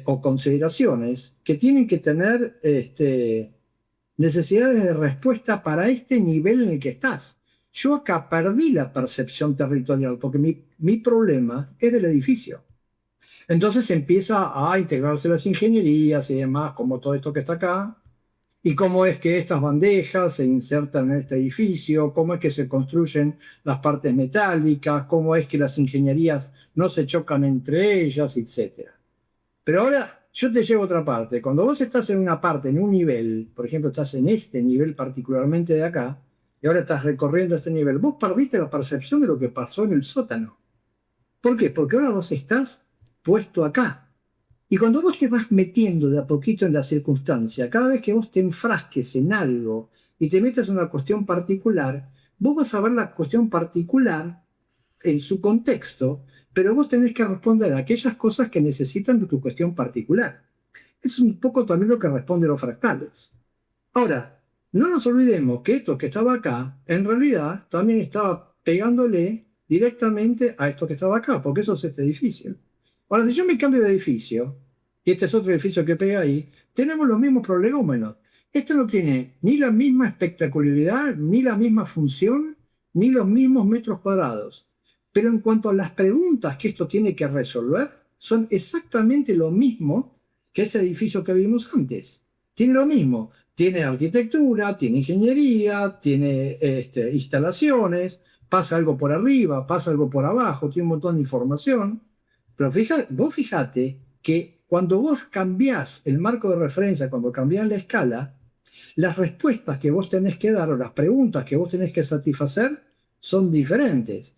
o consideraciones que tienen que tener necesidades de respuesta para este nivel en el que estás. Yo acá perdí la percepción territorial porque mi problema es del edificio. Entonces empieza a integrarse las ingenierías y demás, como todo esto que está acá, y cómo es que estas bandejas se insertan en este edificio, cómo es que se construyen las partes metálicas, cómo es que las ingenierías no se chocan entre ellas, etcétera. Pero ahora yo te llevo a otra parte. Cuando vos estás en una parte, en un nivel, por ejemplo, estás en este nivel particularmente de acá, y ahora estás recorriendo este nivel, vos perdiste la percepción de lo que pasó en el sótano. ¿Por qué? Porque ahora vos estás puesto acá. Y cuando vos te vas metiendo de a poquito en la circunstancia, cada vez que vos te enfrasques en algo y te metes en una cuestión particular, vos vas a ver la cuestión particular en su contexto, pero vos tenés que responder a aquellas cosas que necesitan de tu cuestión particular. Es un poco también lo que responden los fractales. Ahora, no nos olvidemos que esto que estaba acá, en realidad también estaba pegándole directamente a esto que estaba acá, porque eso es este edificio. Ahora, si yo me cambio de edificio, y este es otro edificio que pega ahí, tenemos los mismos prolegómenos. Esto no tiene ni la misma espectacularidad, ni la misma función, ni los mismos metros cuadrados. Pero en cuanto a las preguntas que esto tiene que resolver, son exactamente lo mismo que ese edificio que vimos antes. Tiene lo mismo. Tiene arquitectura, tiene ingeniería, tiene instalaciones, pasa algo por arriba, pasa algo por abajo, tiene un montón de información. Pero vos fijate que cuando vos cambiás el marco de referencia, cuando cambiás la escala, las respuestas que vos tenés que dar o las preguntas que vos tenés que satisfacer son diferentes.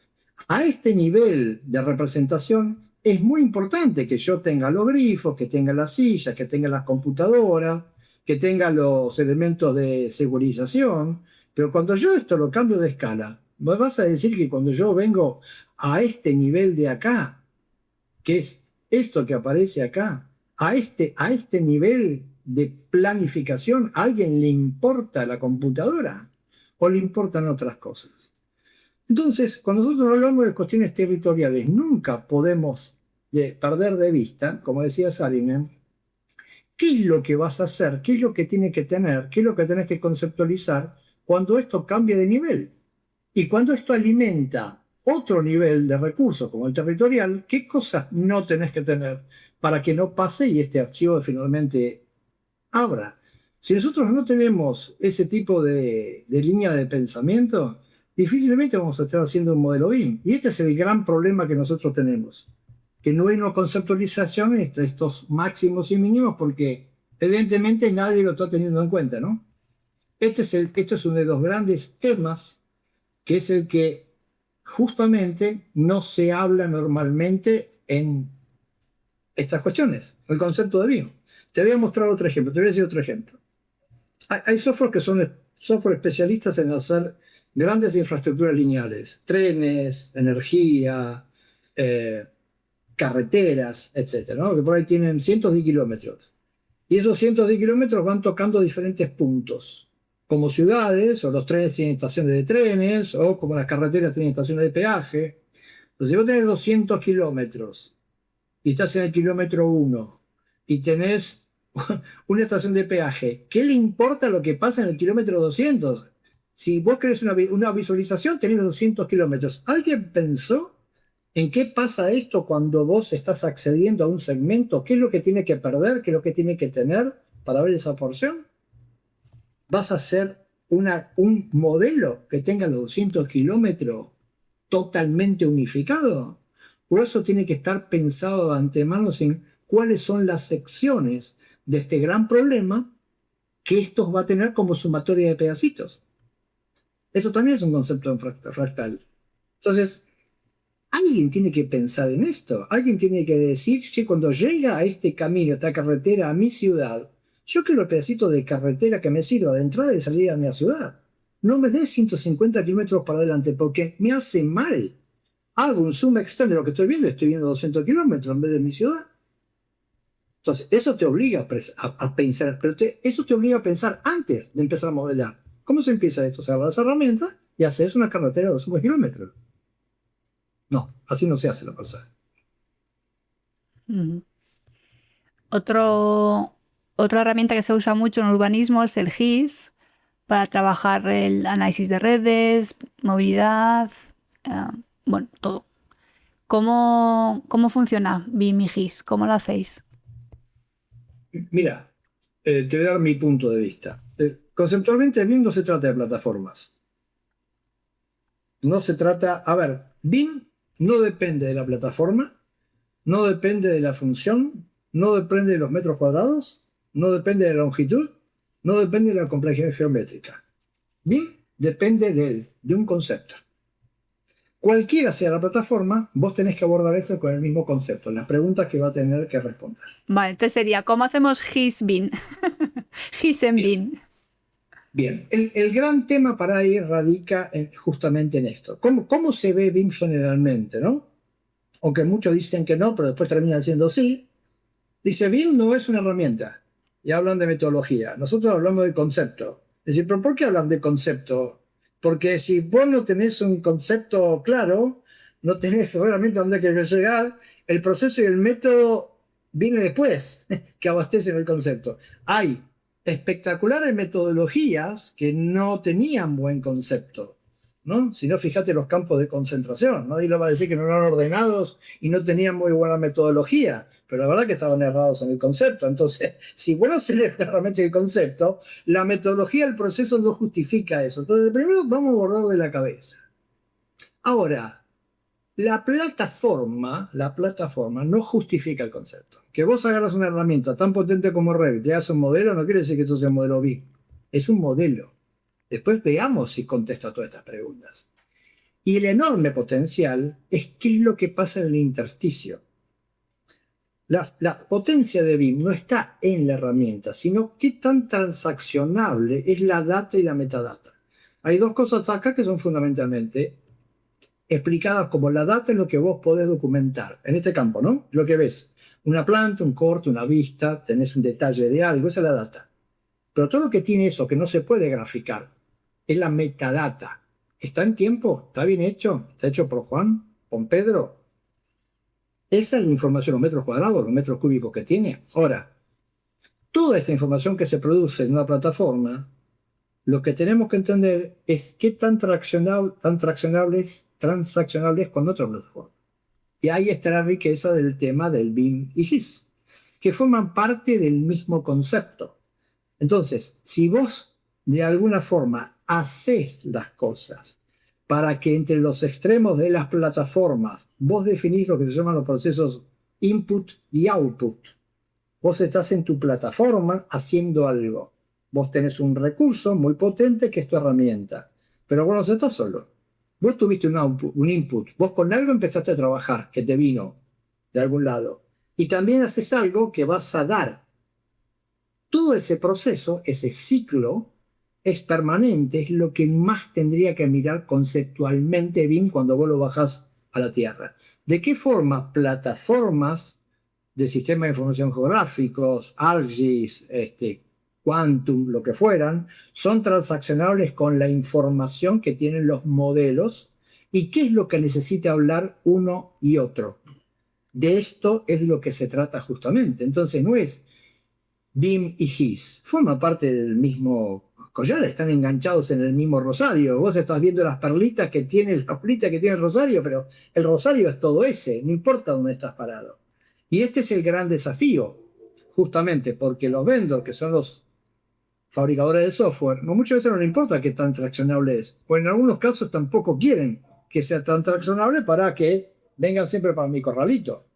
A este nivel de representación es muy importante que yo tenga los grifos, que tenga las sillas, que tenga las computadoras, que tenga los elementos de segurización, pero cuando yo esto lo cambio de escala, vos vas a decir que cuando yo vengo a este nivel de acá, que es esto que aparece acá, a este nivel de planificación, ¿a alguien le importa la computadora o le importan otras cosas? Entonces, cuando nosotros hablamos de cuestiones territoriales, nunca podemos perder de vista, como decía Saarinen, ¿Qué es lo que vas a hacer? ¿Qué es lo que tiene que tener? ¿Qué es lo que tenés que conceptualizar cuando esto cambia de nivel? Y cuando esto alimenta otro nivel de recursos como el territorial, ¿qué cosas no tenés que tener para que no pase y este archivo finalmente abra? Si nosotros no tenemos ese tipo de línea de pensamiento, difícilmente vamos a estar haciendo un modelo BIM. Y este es el gran problema que nosotros tenemos, que no hay una conceptualización de estos máximos y mínimos porque evidentemente nadie lo está teniendo en cuenta, ¿no? Este es uno de los grandes temas que es el que justamente no se habla normalmente en estas cuestiones, el concepto de BIM. Te voy a mostrar otro ejemplo, te voy a decir otro ejemplo. Hay software que son software especialistas en hacer grandes infraestructuras lineales, trenes, energía, eh, carreteras, etcétera, ¿no? Que por ahí tienen cientos de kilómetros. Y esos cientos de kilómetros van tocando diferentes puntos, como ciudades, o los trenes tienen estaciones de trenes, o como las carreteras tienen estaciones de peaje. Entonces, si vos tenés 200 kilómetros y estás en el kilómetro 1 y tenés una estación de peaje, ¿qué le importa lo que pasa en el kilómetro 200? Si vos querés una visualización, tenés 200 kilómetros. ¿Alguien pensó en qué pasa esto cuando vos estás accediendo a un segmento? ¿Qué es lo que tiene que perder? ¿Qué es lo que tiene que tener para ver esa porción? ¿Vas a hacer un modelo que tenga los 200 kilómetros totalmente unificado? Por eso tiene que estar pensado de antemano en cuáles son las secciones de este gran problema que esto va a tener como sumatoria de pedacitos. Esto también es un concepto fractal. Entonces, alguien tiene que pensar en esto. Alguien tiene que decir, che, cuando llega a este camino, a esta carretera, a mi ciudad, yo quiero el pedacito de carretera que me sirva de entrada y de salida a mi ciudad. No me des 150 kilómetros para adelante porque me hace mal. Hago un zoom extend de lo que estoy viendo 200 kilómetros en vez de mi ciudad. Entonces, eso te obliga a pensar, pero eso te obliga a pensar antes de empezar a modelar. ¿Cómo se empieza esto? Se agarra las herramientas y haces una carretera de 200 kilómetros. No, así no se hace la cosa. Mm. Otra herramienta que se usa mucho en urbanismo es el GIS para trabajar el análisis de redes, movilidad, eh, bueno, todo. ¿Cómo funciona BIM y GIS? ¿Cómo lo hacéis? Mira, te voy a dar mi punto de vista. Conceptualmente, BIM no se trata de plataformas. No se trata, a ver, BIM no depende de la plataforma, no depende de la función, no depende de los metros cuadrados, no depende de la longitud, no depende de la complejidad geométrica. BIM depende de un concepto. Cualquiera sea la plataforma, vos tenés que abordar esto con el mismo concepto, las preguntas que va a tener que responder. Vale, entonces sería, ¿cómo hacemos GIS BIM? GIS en Bien, BIM. bien. El gran tema para ahí radica justamente en esto. ¿Cómo se ve BIM generalmente, no? Aunque muchos dicen que no, pero después terminan siendo sí. Dice, BIM no es una herramienta. Y hablan de metodología. Nosotros hablamos de concepto. Es decir, ¿pero por qué hablan de concepto? Porque si vos no tenés un concepto claro, no tenés realmente a dónde querés llegar, el proceso y el método viene después, que abastecen el concepto. Hay espectaculares metodologías que no tenían buen concepto, ¿no? Si no, fíjate los campos de concentración. Nadie le va a decir que no eran ordenados y no tenían muy buena metodología, pero la verdad que estaban errados en el concepto. Entonces, si vos no tenés realmente el concepto, la metodología del proceso no justifica eso. Entonces, primero vamos a abordar de la cabeza. Ahora, la plataforma no justifica el concepto. Que vos agarras una herramienta tan potente como Revit y hagas un modelo, no quiere decir que eso sea un modelo BIM. Es un modelo. Después veamos si contesta todas estas preguntas. Y el enorme potencial es qué es lo que pasa en el intersticio. La potencia de BIM no está en la herramienta, sino qué tan transaccionable es la data y la metadata. Hay dos cosas acá que son fundamentalmente explicadas como la data es lo que vos podés documentar. En este campo, ¿no? Lo que ves. Una planta, un corte, una vista, tenés un detalle de algo, esa es la data. Pero todo lo que tiene eso que no se puede graficar es la metadata. ¿Está en tiempo? ¿Está bien hecho? ¿Está hecho por Juan? ¿Por Pedro? Esa es la información, los metros cuadrados, los metros cúbicos que tiene. Ahora, toda esta información que se produce en una plataforma, lo que tenemos que entender es qué tan transaccionable es con otra plataforma. Y ahí está la riqueza del tema del BIM y GIS, que forman parte del mismo concepto. Entonces, si vos de alguna forma haces las cosas para que entre los extremos de las plataformas vos definís lo que se llaman los procesos input y output, vos estás en tu plataforma haciendo algo. Vos tenés un recurso muy potente que es tu herramienta, pero vos no estás solo. Vos tuviste un input, vos con algo empezaste a trabajar que te vino de algún lado. Y también haces algo que vas a dar. Todo ese proceso, ese ciclo, es permanente, es lo que más tendría que mirar conceptualmente bien cuando vos lo bajás a la Tierra. ¿De qué forma plataformas de sistemas de información geográficos, ArcGIS, Quantum, lo que fueran, son transaccionables con la información que tienen los modelos y qué es lo que necesita hablar uno y otro? De esto es lo que se trata justamente. Entonces no es BIM y GIS, forman parte del mismo collar, están enganchados en el mismo rosario. Vos estás viendo las perlitas que tiene el rosario, pero el rosario es todo ese, no importa dónde estás parado. Y este es el gran desafío, justamente porque los vendors, que son los fabricadores de software, muchas veces no les importa qué tan traccionable es, o en algunos casos tampoco quieren que sea tan traccionable para que vengan siempre para mi corralito.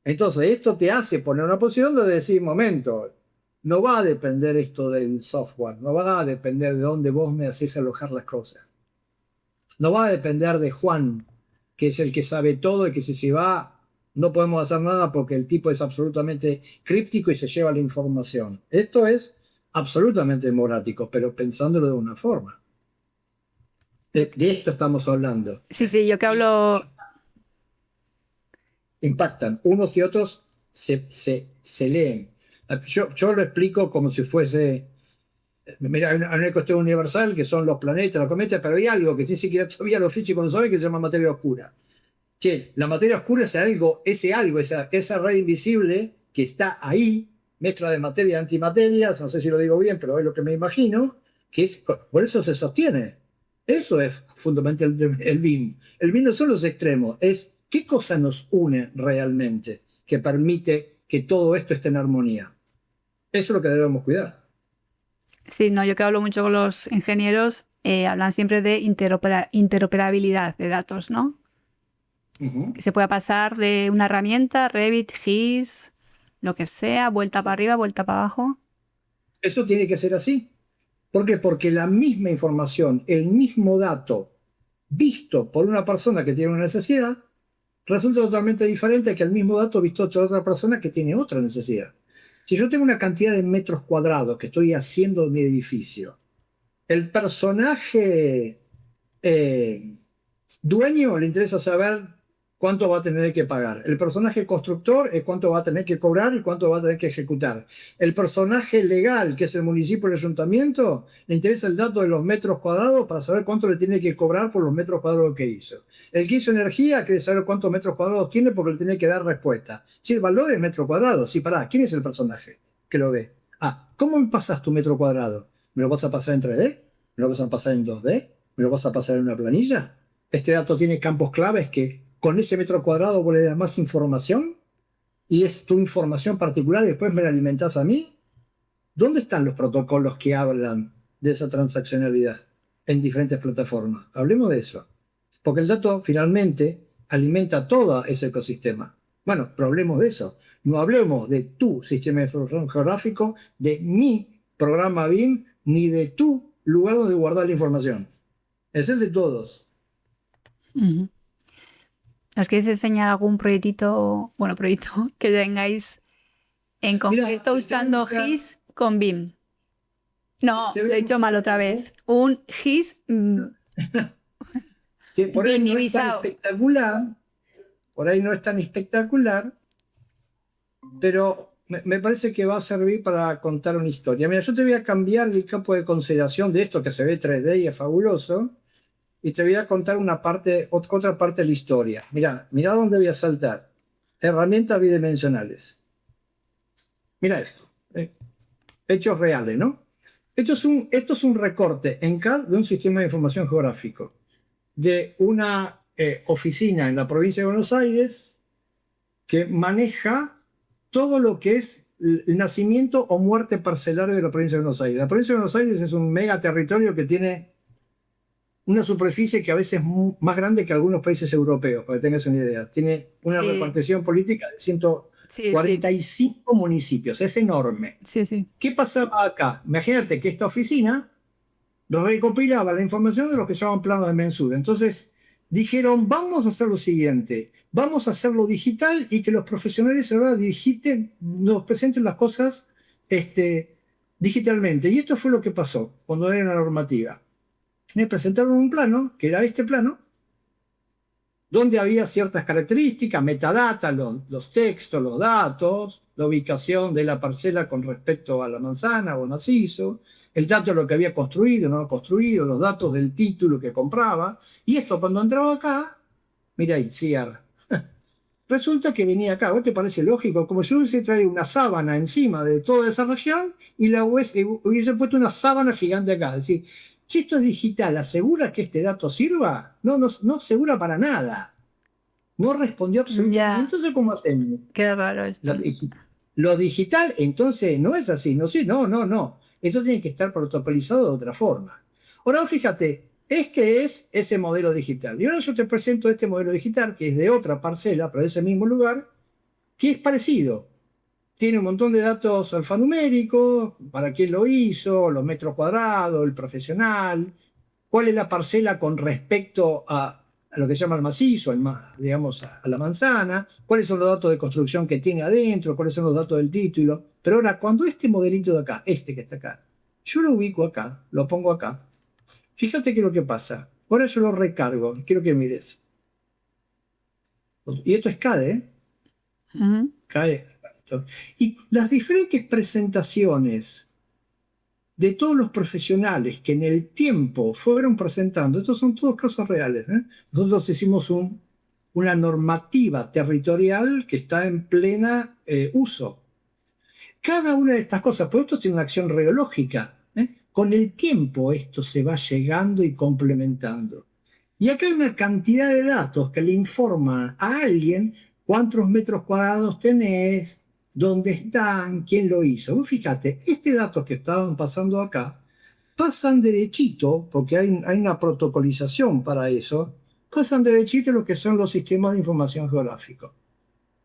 Entonces, esto te hace poner una posición de decir, momento, no va a depender esto del software, no va a depender de dónde vos me hacés alojar las cosas. No va a depender de Juan, que es el que sabe todo y que si se va, no podemos hacer nada porque el tipo es absolutamente críptico y se lleva la información. Esto es absolutamente democrático, pero pensándolo de una forma. De esto estamos hablando. Sí, yo que hablo... Impactan. Unos y otros se leen. Yo lo explico como si fuese... Mira, hay una cuestión universal que son los planetas, los cometas, pero hay algo que ni siquiera todavía los físicos no saben que se llama materia oscura. Che, la materia oscura es algo, esa red invisible que está ahí, mezcla de materia y antimateria, no sé si lo digo bien, pero es lo que me imagino, que es, por eso se sostiene. Eso es fundamental el BIM. El BIM no son los extremos, es qué cosa nos une realmente que permite que todo esto esté en armonía. Eso es lo que debemos cuidar. Sí, no, yo que hablo mucho con los ingenieros, hablan siempre de interoperabilidad de datos, ¿no? Que se pueda pasar de una herramienta, Revit, GIS, lo que sea, vuelta para arriba, vuelta para abajo. Eso tiene que ser así. ¿Por qué? Porque la misma información, el mismo dato visto por una persona que tiene una necesidad, resulta totalmente diferente que el mismo dato visto por otra persona que tiene otra necesidad. Si yo tengo una cantidad de metros cuadrados que estoy haciendo en mi edificio, el personaje dueño le interesa saber cuánto va a tener que pagar. El personaje constructor es cuánto va a tener que cobrar y cuánto va a tener que ejecutar. El personaje legal, que es el municipio o el ayuntamiento, le interesa el dato de los metros cuadrados para saber cuánto le tiene que cobrar por los metros cuadrados que hizo. El que hizo energía quiere saber cuántos metros cuadrados tiene porque le tiene que dar respuesta. Si el valor es metro cuadrado, sí, pará, ¿quién es el personaje que lo ve? Ah, ¿cómo me pasas tu metro cuadrado? ¿Me lo vas a pasar en 3D? ¿Me lo vas a pasar en 2D? ¿Me lo vas a pasar en una planilla? Este dato tiene campos claves que con ese metro cuadrado vos le das más información y es tu información particular y después me la alimentás a mí. ¿Dónde están los protocolos que hablan de esa transaccionalidad en diferentes plataformas? Hablemos de eso. Porque el dato finalmente alimenta todo ese ecosistema. Bueno, pero hablemos de eso. No hablemos de tu sistema de información geográfico, de mi programa BIM, ni de tu lugar donde guardar la información. Es el de todos. ¿Os queréis enseñar algún proyectito que tengáis en concreto usando GIS con BIM? No, lo he dicho mal otra vez. Un GIS Que por ahí no es tan minimizado. espectacular, por ahí no es tan espectacular, pero me parece que va a servir para contar una historia. Mira, yo te voy a cambiar el campo de consideración de esto que se ve 3D y es fabuloso, y te voy a contar una parte, otra parte de la historia. Mira dónde voy a saltar. Herramientas bidimensionales. Mira esto. hechos reales, ¿no? Esto es un recorte en CAD de un sistema de información geográfico, de una oficina en la provincia de Buenos Aires que maneja todo lo que es el nacimiento o muerte parcelario de la provincia de Buenos Aires. La provincia de Buenos Aires es un mega territorio que tiene una superficie que a veces es más grande que algunos países europeos, para que tengas una idea. Tiene una Sí, repartición política de sí, sí, 145 municipios, es enorme. sí, sí. ¿Qué pasaba acá? Imagínate que esta oficina recopilaba la información de lo que se llaman planos de mensura. Entonces dijeron, vamos a hacer lo siguiente, vamos a hacerlo digital y que los profesionales ahora nos presenten las cosas digitalmente. Y esto fue lo que pasó cuando era una normativa. Me presentaron un plano, que era este plano, donde había ciertas características, metadata, los textos, los datos, la ubicación de la parcela con respecto a la manzana o el macizo, el dato de lo que había construido, no construido, los datos del título que compraba. Y esto cuando entraba acá, mira ahí, CIAR, resulta que venía acá. ¿Vos te parece lógico? Como si yo hubiese traído una sábana encima de toda esa región y hubiese puesto una sábana gigante acá. Es decir, si esto es digital, ¿asegura que este dato sirva? No, no, no asegura para nada. No respondió absolutamente. Ya, Entonces, ¿cómo hacemos? qué raro Lo, esto. digi- lo digital, entonces, no es así. No, sí, no, no, no. Esto tiene que estar protocolizado de otra forma. Ahora, fíjate, este es ese modelo digital. Y ahora yo te presento este modelo digital, que es de otra parcela, pero de ese mismo lugar, que es parecido. Tiene un montón de datos alfanuméricos, para quién lo hizo, los metros cuadrados, el profesional, cuál es la parcela con respecto a lo que se llama el macizo, digamos, a la manzana, cuáles son los datos de construcción que tiene adentro, cuáles son los datos del título. Pero ahora, cuando este modelito de acá, este que está acá, yo lo ubico acá, lo pongo acá, fíjate qué es lo que pasa. Ahora yo lo recargo, quiero que mires. Y esto es CADE, ¿eh? Ujú. CADE. Y las diferentes presentaciones de todos los profesionales que en el tiempo fueron presentando, estos son todos casos reales, ¿eh? Nosotros hicimos una normativa territorial que está en plena uso. Cada una de estas cosas, pero esto tiene una acción reológica, ¿eh? Con el tiempo esto se va llegando y complementando. Y acá hay una cantidad de datos que le informa a alguien cuántos metros cuadrados tenés, dónde están, quién lo hizo. Vos fíjate, este dato que estaban pasando acá, pasan derechito, porque hay una protocolización para eso, pasan derechito lo que son los sistemas de información geográfica.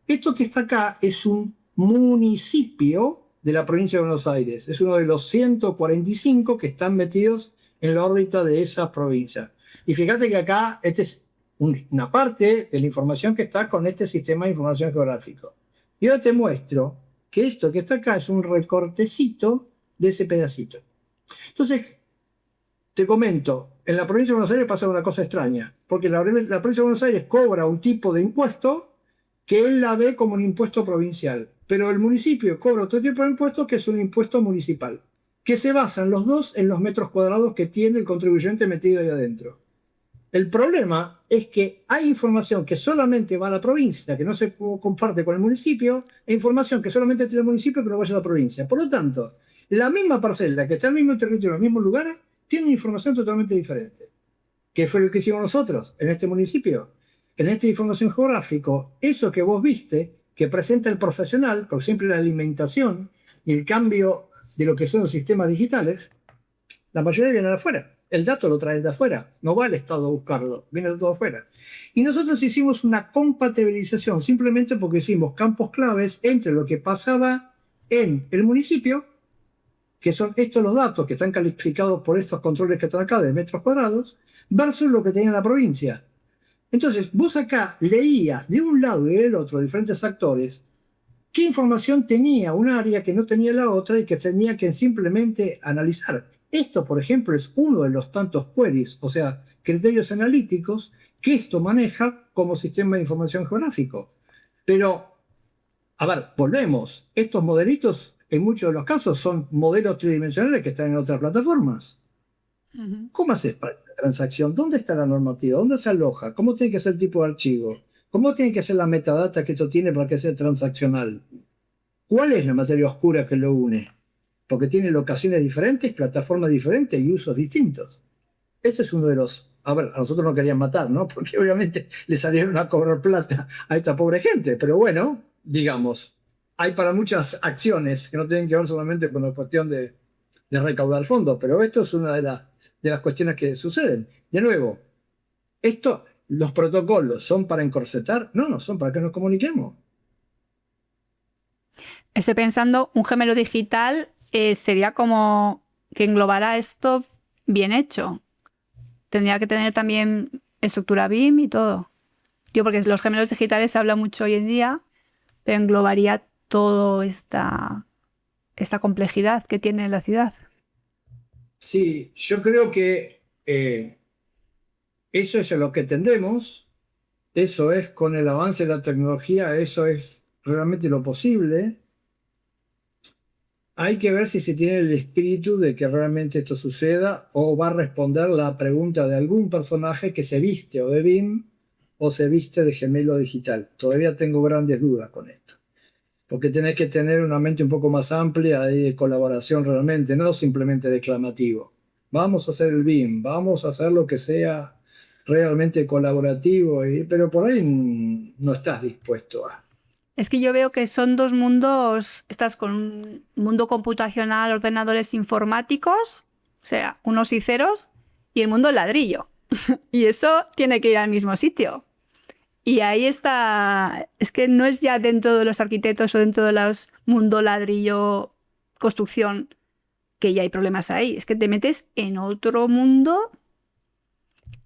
Esto que está acá es un municipio de la provincia de Buenos Aires. Es uno de los 145 que están metidos en la órbita de esa provincia. Y fíjate que acá esta es una parte de la información que está con este sistema de información geográfico. Y ahora te muestro que esto que está acá es un recortecito de ese pedacito. Entonces, te comento, en la provincia de Buenos Aires pasa una cosa extraña, porque la provincia de Buenos Aires cobra un tipo de impuesto que él la ve como un impuesto provincial, pero el municipio cobra otro tipo de impuesto que es un impuesto municipal, que se basan los dos en los metros cuadrados que tiene el contribuyente metido ahí adentro. El problema es que hay información que solamente va a la provincia, que no se comparte con el municipio, e información que solamente tiene el municipio que no vaya a la provincia. Por lo tanto, la misma parcela que está en el mismo territorio, en el mismo lugar, tiene información totalmente diferente. ¿Qué fue lo que hicimos nosotros en este municipio? En esta información geográfica, eso que vos viste, que presenta el profesional, por ejemplo, la alimentación y el cambio de lo que son los sistemas digitales, la mayoría viene de afuera. El dato lo trae de afuera. No va al Estado a buscarlo. Viene de todo afuera. Y nosotros hicimos una compatibilización simplemente porque hicimos campos claves entre lo que pasaba en el municipio, que son estos los datos que están calificados por estos controles que están acá de metros cuadrados, versus lo que tenía la provincia. Entonces, vos acá leías de un lado y del otro diferentes actores qué información tenía un área que no tenía la otra y que tenía que simplemente analizar. Esto, por ejemplo, es uno de los tantos queries, o sea, criterios analíticos, que esto maneja como sistema de información geográfico. Pero, a ver, volvemos. Estos modelitos, en muchos de los casos, son modelos tridimensionales que están en otras plataformas. Ujú. ¿Cómo haces para la transacción? ¿Dónde está la normativa? ¿Dónde se aloja? ¿Cómo tiene que ser el tipo de archivo? ¿Cómo tiene que ser la metadata que esto tiene para que sea transaccional? ¿Cuál es la materia oscura que lo une? porque tiene locaciones diferentes, plataformas diferentes y usos distintos. Ese es uno de los... A ver, a nosotros nos querían matar, ¿no? Porque obviamente le salieron a cobrar plata a esta pobre gente. Pero bueno, digamos, hay para muchas acciones que no tienen que ver solamente con la cuestión de recaudar fondos, pero esto es una de las cuestiones que suceden. De nuevo, los protocolos son para encorsetar, no son para que nos comuniquemos. Estoy pensando, un gemelo digital sería como que englobara esto bien hecho. Tendría que tener también estructura BIM y todo. Porque los gemelos digitales se habla mucho hoy en día, pero englobaría toda esta complejidad que tiene la ciudad. Sí, yo creo que eso es a lo que tendemos, eso es con el avance de la tecnología, eso es realmente lo posible. Hay que ver si se tiene el espíritu de que realmente esto suceda o va a responder la pregunta de algún personaje que se viste o de BIM o se viste de gemelo digital. Todavía tengo grandes dudas con esto, porque tenés que tener una mente un poco más amplia y de colaboración realmente, no simplemente declamativo. Vamos a hacer el BIM, vamos a hacer lo que sea realmente colaborativo, pero por ahí no estás dispuesto a... Es que yo veo que son dos mundos, estás con un mundo computacional, ordenadores informáticos, o sea, unos y ceros, y el mundo ladrillo. Y eso tiene que ir al mismo sitio. Y ahí está, es que no es ya dentro de los arquitectos o dentro de los mundo ladrillo, construcción, que ya hay problemas ahí. Es que te metes en otro mundo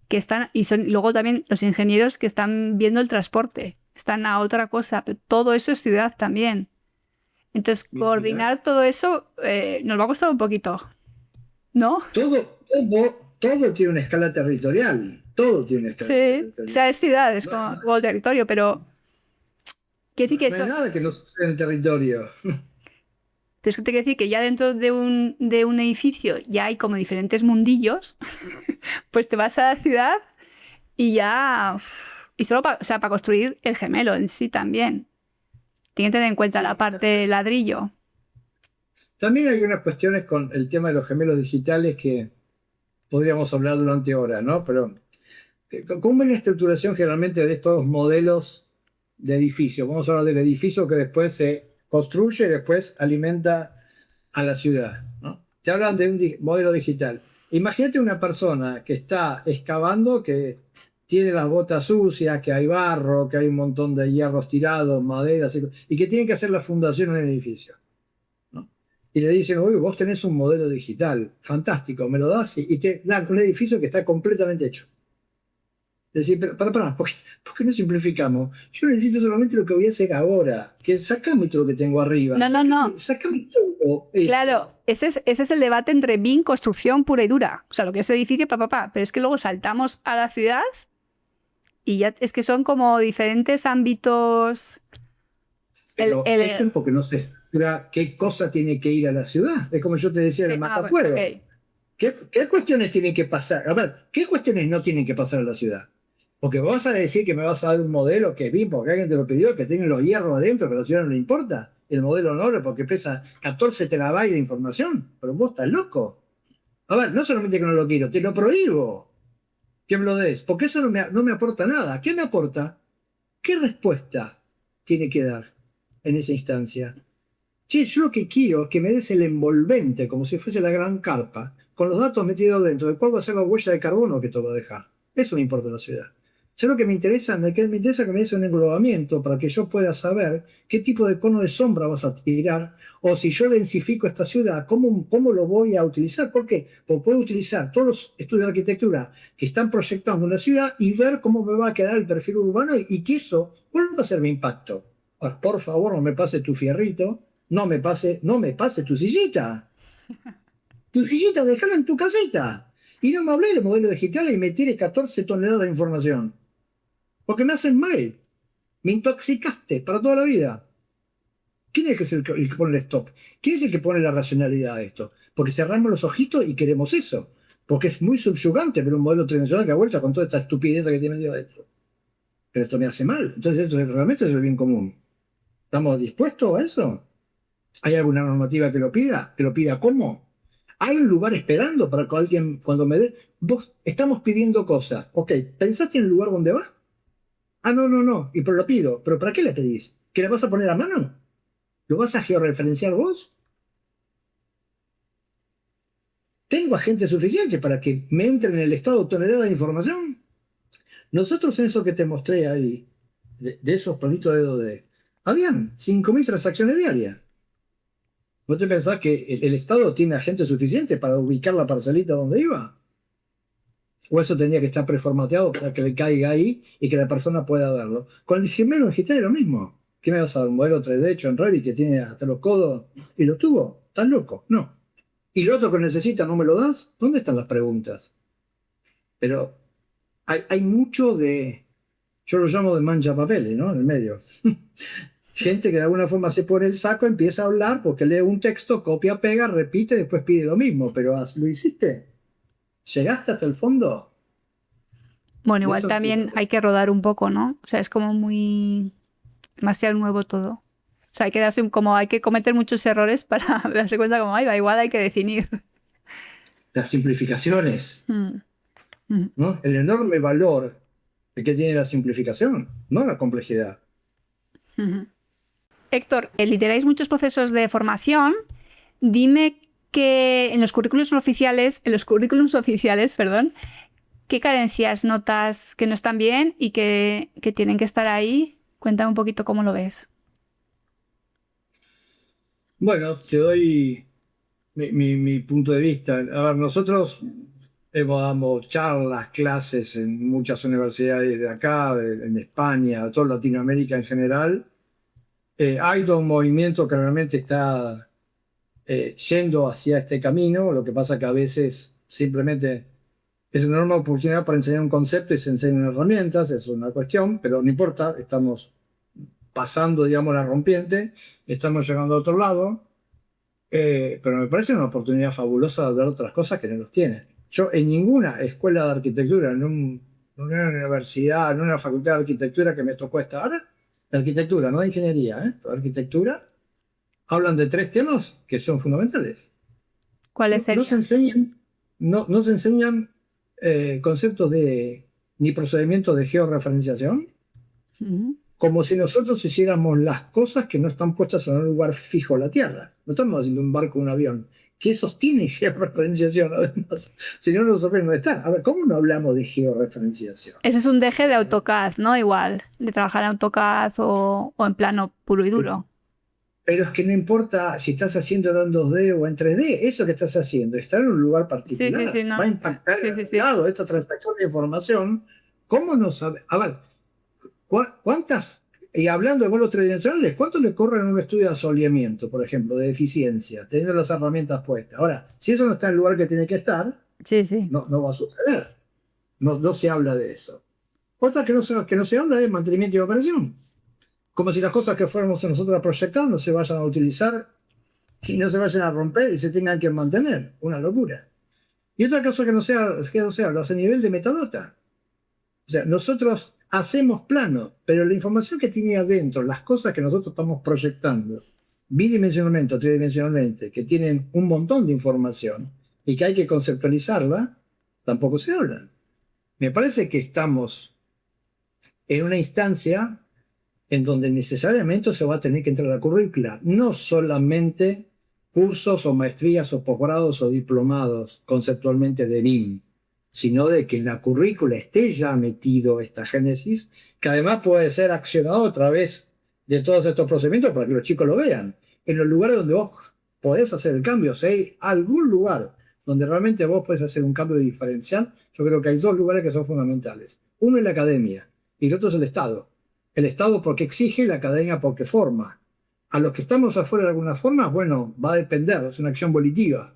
que están, y son luego también los ingenieros que están viendo el transporte, están a otra cosa, pero todo eso es ciudad también. Entonces, coordinar todo eso nos va a costar un poquito, ¿no? Todo tiene una escala territorial. Todo tiene una escala territorial. Sí, o sea, es ciudad, es como el territorio, pero quiere decir que no hay nada que no suceda en el territorio. Entonces, te quiero decir que ya dentro de un edificio ya hay como diferentes mundillos, pues te vas a la ciudad y ya... Y solo para construir el gemelo en sí también. Tiene que tener en cuenta la parte de ladrillo. También hay unas cuestiones con el tema de los gemelos digitales que podríamos hablar durante horas, ¿no? Pero, ¿cómo es la estructuración generalmente de estos modelos de edificios? Vamos a hablar del edificio que después se construye y después alimenta a la ciudad, ¿no? Te hablan de un modelo digital. Imagínate una persona que está excavando, que tiene las botas sucias, que hay barro, que hay un montón de hierros tirados, maderas, y que tiene que hacer la fundación en el edificio, ¿no? Y le dicen, uy, vos tenés un modelo digital, fantástico, me lo das y te dan un edificio que está completamente hecho. Es decir, pero ¿por qué no simplificamos? Yo necesito solamente lo que voy a hacer ahora, que sacame todo lo que tengo arriba. No. Sacame todo esto. Claro, ese es el debate entre BIM, construcción pura y dura. O sea, lo que es edificio, pero es que luego saltamos a la ciudad y ya es que son como diferentes ámbitos. Pero eso es porque no se estructura qué cosa tiene que ir a la ciudad. Es como yo te decía, el matafuego. Okay. ¿Qué cuestiones tienen que pasar? A ver, ¿qué cuestiones no tienen que pasar a la ciudad? Porque me vas a decir que me vas a dar un modelo que es BIM porque alguien te lo pidió, que tiene los hierros adentro, que a la ciudad no le importa. El modelo no, porque pesa 14 terabytes de información. Pero vos estás loco. A ver, no solamente que no lo quiero, te lo prohíbo que me lo des, porque eso no me aporta nada. ¿Qué me aporta? ¿Qué respuesta tiene que dar en esa instancia? Sí, yo lo que quiero es que me des el envolvente, como si fuese la gran carpa, con los datos metidos dentro, de cuál va a ser la huella de carbono que te va a dejar. Eso me importa la ciudad. Sé lo que me interesa, me interesa que me des un englobamiento para que yo pueda saber qué tipo de cono de sombra vas a tirar, o si yo densifico esta ciudad, cómo lo voy a utilizar. ¿Por qué? Porque puedo utilizar todos los estudios de arquitectura que están proyectando una ciudad y ver cómo me va a quedar el perfil urbano y que eso, ¿cuál va a ser mi impacto? Ahora, por favor, no me pase tu fierrito. No me pase tu sillita. Tu sillita, déjala en tu casita. Y no me hablé de modelo digital y me tire 14 toneladas de información. Porque me hacen mal. Me intoxicaste para toda la vida. ¿Quién es el que pone el stop? ¿Quién es el que pone la racionalidad de esto? Porque cerramos los ojitos y queremos eso. Porque es muy subyugante ver un modelo tridimensional que ha vuelto con toda esta estupidez que tiene adentro. Pero esto me hace mal. Entonces, eso realmente es el bien común. ¿Estamos dispuestos a eso? ¿Hay alguna normativa que lo pida? ¿Que lo pida cómo? ¿Hay un lugar esperando para que alguien, cuando me dé? Vos, estamos pidiendo cosas. Ok, ¿pensaste en el lugar donde va? Ah, no, no, no. Y pero lo pido. ¿Pero para qué le pedís? ¿Que le vas a poner a mano? ¿Lo vas a georreferenciar vos? ¿Tengo agente suficiente para que me entre en el estado de tonelada de información? Nosotros en eso que te mostré ahí, de esos planitos de 2D, habían 5.000 transacciones diarias. ¿Vos te pensás que el Estado tiene agente suficiente para ubicar la parcelita donde iba? ¿O eso tenía que estar preformateado para que le caiga ahí y que la persona pueda verlo? Con el gemelo digital es lo mismo. ¿Qué me vas a dar un modelo 3D hecho en Revit que tiene hasta los codos y los tubos? ¿Estás loco? No. ¿Y lo otro que necesita no me lo das? ¿Dónde están las preguntas? Pero hay mucho de, yo lo llamo de mancha papeles, ¿no? En el medio. Gente que de alguna forma se pone el saco, empieza a hablar porque lee un texto, copia, pega, repite, después pide lo mismo. Pero ¿lo hiciste? ¿Llegaste hasta el fondo? Bueno, De igual eso te también hay que rodar un poco, ¿no? O sea, es como muy demasiado nuevo todo. O sea, hay que darse como hay que cometer muchos errores para darse cuenta como, ay, va, igual hay que definir. las simplificaciones, Mm, mm, ¿no? El enorme valor que tiene la simplificación, no la complejidad. mm. Héctor, lideráis muchos procesos de formación. Dime que en los currículums oficiales, perdón, ¿qué carencias notas que no están bien y que tienen que estar ahí? Cuéntame un poquito cómo lo ves. Bueno, te doy mi punto de vista. A ver, nosotros damos charlas, clases en muchas universidades de acá, en España, de toda Latinoamérica en general. Hay todo un movimiento que realmente está yendo hacia este camino. Lo que pasa que a veces simplemente es una enorme oportunidad para enseñar un concepto y se enseñan herramientas, es una cuestión, pero no importa, estamos pasando, digamos, la rompiente, estamos llegando a otro lado. Pero me parece una oportunidad fabulosa de ver otras cosas que no los tienen. Yo en ninguna escuela de arquitectura, en una universidad, en una facultad de arquitectura que me tocó estar, de arquitectura, no de ingeniería, de arquitectura, hablan de tres temas que son fundamentales. ¿Cuáles No se serían? enseñan, no se enseñan conceptos de ni procedimientos de georreferenciación, Mm. como si nosotros hiciéramos las cosas que no están puestas en un lugar fijo en la Tierra. No estamos haciendo un barco o un avión. ¿Qué sostiene georreferenciación además? Si no nos sabemos dónde está. A ver, ¿cómo no hablamos de georreferenciación? Ese es un deje de AutoCAD, ¿no? Igual, de trabajar en AutoCAD o en plano puro y duro. Pero es que no importa si estás haciendo en 2D o en 3D, eso que estás haciendo, estar en un lugar Sí, sí, sí, particular, va a no. impactar Sí, el sí, sí. mercado, esta transacción de información. ¿Cómo no sabe? A ver, ¿cuántas, y hablando de vuelos tridimensionales, cuánto le corre en un estudio de asoleamiento, por ejemplo, de eficiencia, teniendo las herramientas puestas? Ahora, si eso no está en el lugar que tiene que estar, Sí, sí. no va a suceder. No se habla de eso. Otra que no se habla es mantenimiento y operación. Como si las cosas que fuéramos nosotros a proyectar no se vayan a utilizar y no se vayan a romper y se tengan que mantener. Una locura. Y otra cosa que no se habla es a nivel de metadata. O sea, nosotros hacemos planos, pero la información que tiene adentro, las cosas que nosotros estamos proyectando, bidimensionalmente o tridimensionalmente, que tienen un montón de información y que hay que conceptualizarla, tampoco se hablan. Me parece que estamos en una instancia en donde necesariamente se va a tener que entrar a la currícula, no solamente cursos o maestrías o posgrados o diplomados conceptualmente de BIM, sino de que en la currícula esté ya metido esta génesis, que además puede ser accionado a través de todos estos procedimientos para que los chicos lo vean. En los lugares donde vos podés hacer el cambio, si hay algún lugar donde realmente vos podés hacer un cambio diferencial, yo creo que hay dos lugares que son fundamentales. Uno es la academia y el otro es el Estado. El Estado porque exige, la academia porque forma. A los que estamos afuera de alguna forma, bueno, va a depender, es una acción volitiva,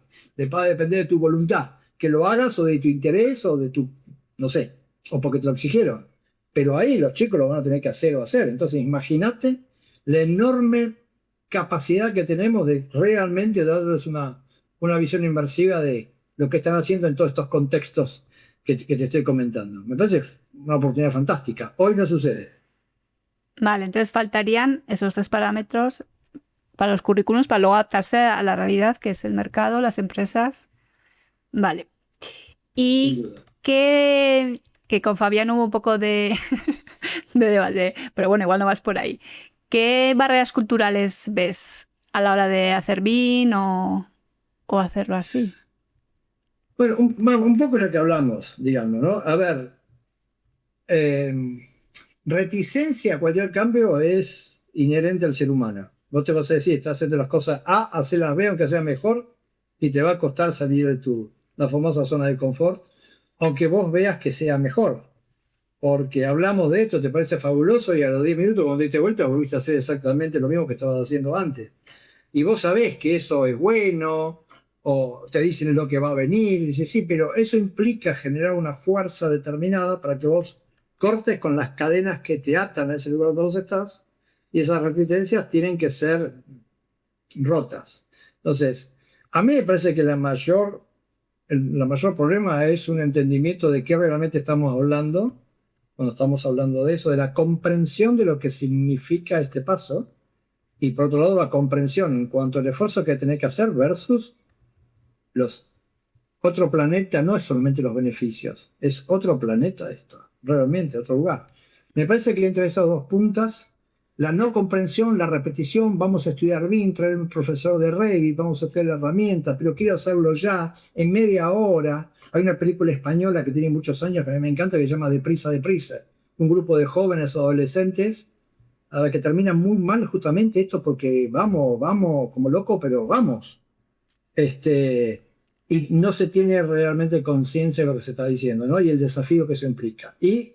va a depender de tu voluntad, que lo hagas o de tu interés o de tu, no sé, o porque te lo exigieron. Pero ahí los chicos lo van a tener que hacer o hacer. Entonces, imagínate la enorme capacidad que tenemos de realmente darles una visión inmersiva de lo que están haciendo en todos estos contextos que te estoy comentando. Me parece una oportunidad fantástica. Hoy no sucede. Vale, entonces faltarían esos tres parámetros para los currículums, para luego adaptarse a la realidad que es el mercado, las empresas. Vale. Y que con Fabián hubo un poco de, de debate, pero bueno, igual no vas por ahí. ¿Qué barreras culturales ves a la hora de hacer BIM o hacerlo así? Bueno, un poco lo que hablamos, digamos, ¿no? A ver, eh, reticencia a cualquier cambio es inherente al ser humano. Vos te vas a decir, estás haciendo las cosas A, hacerlas B, aunque sea mejor, y te va a costar salir de la famosa zona de confort, aunque vos veas que sea mejor. Porque hablamos de esto, te parece fabuloso, y a los 10 minutos, cuando te diste vuelta, volviste a hacer exactamente lo mismo que estabas haciendo antes. Y vos sabés que eso es bueno, o te dicen lo que va a venir, y dices, sí, pero eso implica generar una fuerza determinada para que vos cortes con las cadenas que te atan a ese lugar donde vos estás, y esas resistencias tienen que ser rotas. Entonces, a mí me parece que la mayor problema es un entendimiento de qué realmente estamos hablando, cuando estamos hablando de eso, de la comprensión de lo que significa este paso, y por otro lado la comprensión en cuanto al esfuerzo que tenés que hacer versus los otro planeta. No es solamente los beneficios, es otro planeta esto, realmente otro lugar. Me parece que entre esas dos puntas, la no comprensión, la repetición, vamos a estudiar bien, traer un profesor de Revit, vamos a estudiar la herramienta, pero quiero hacerlo ya, en media hora. Hay una película española que tiene muchos años que a mí me encanta, que se llama Deprisa, Deprisa. Un grupo de jóvenes adolescentes a ver, que termina muy mal justamente esto porque vamos como loco, pero vamos. Y no se tiene realmente conciencia de lo que se está diciendo, ¿no? Y el desafío que eso implica. Y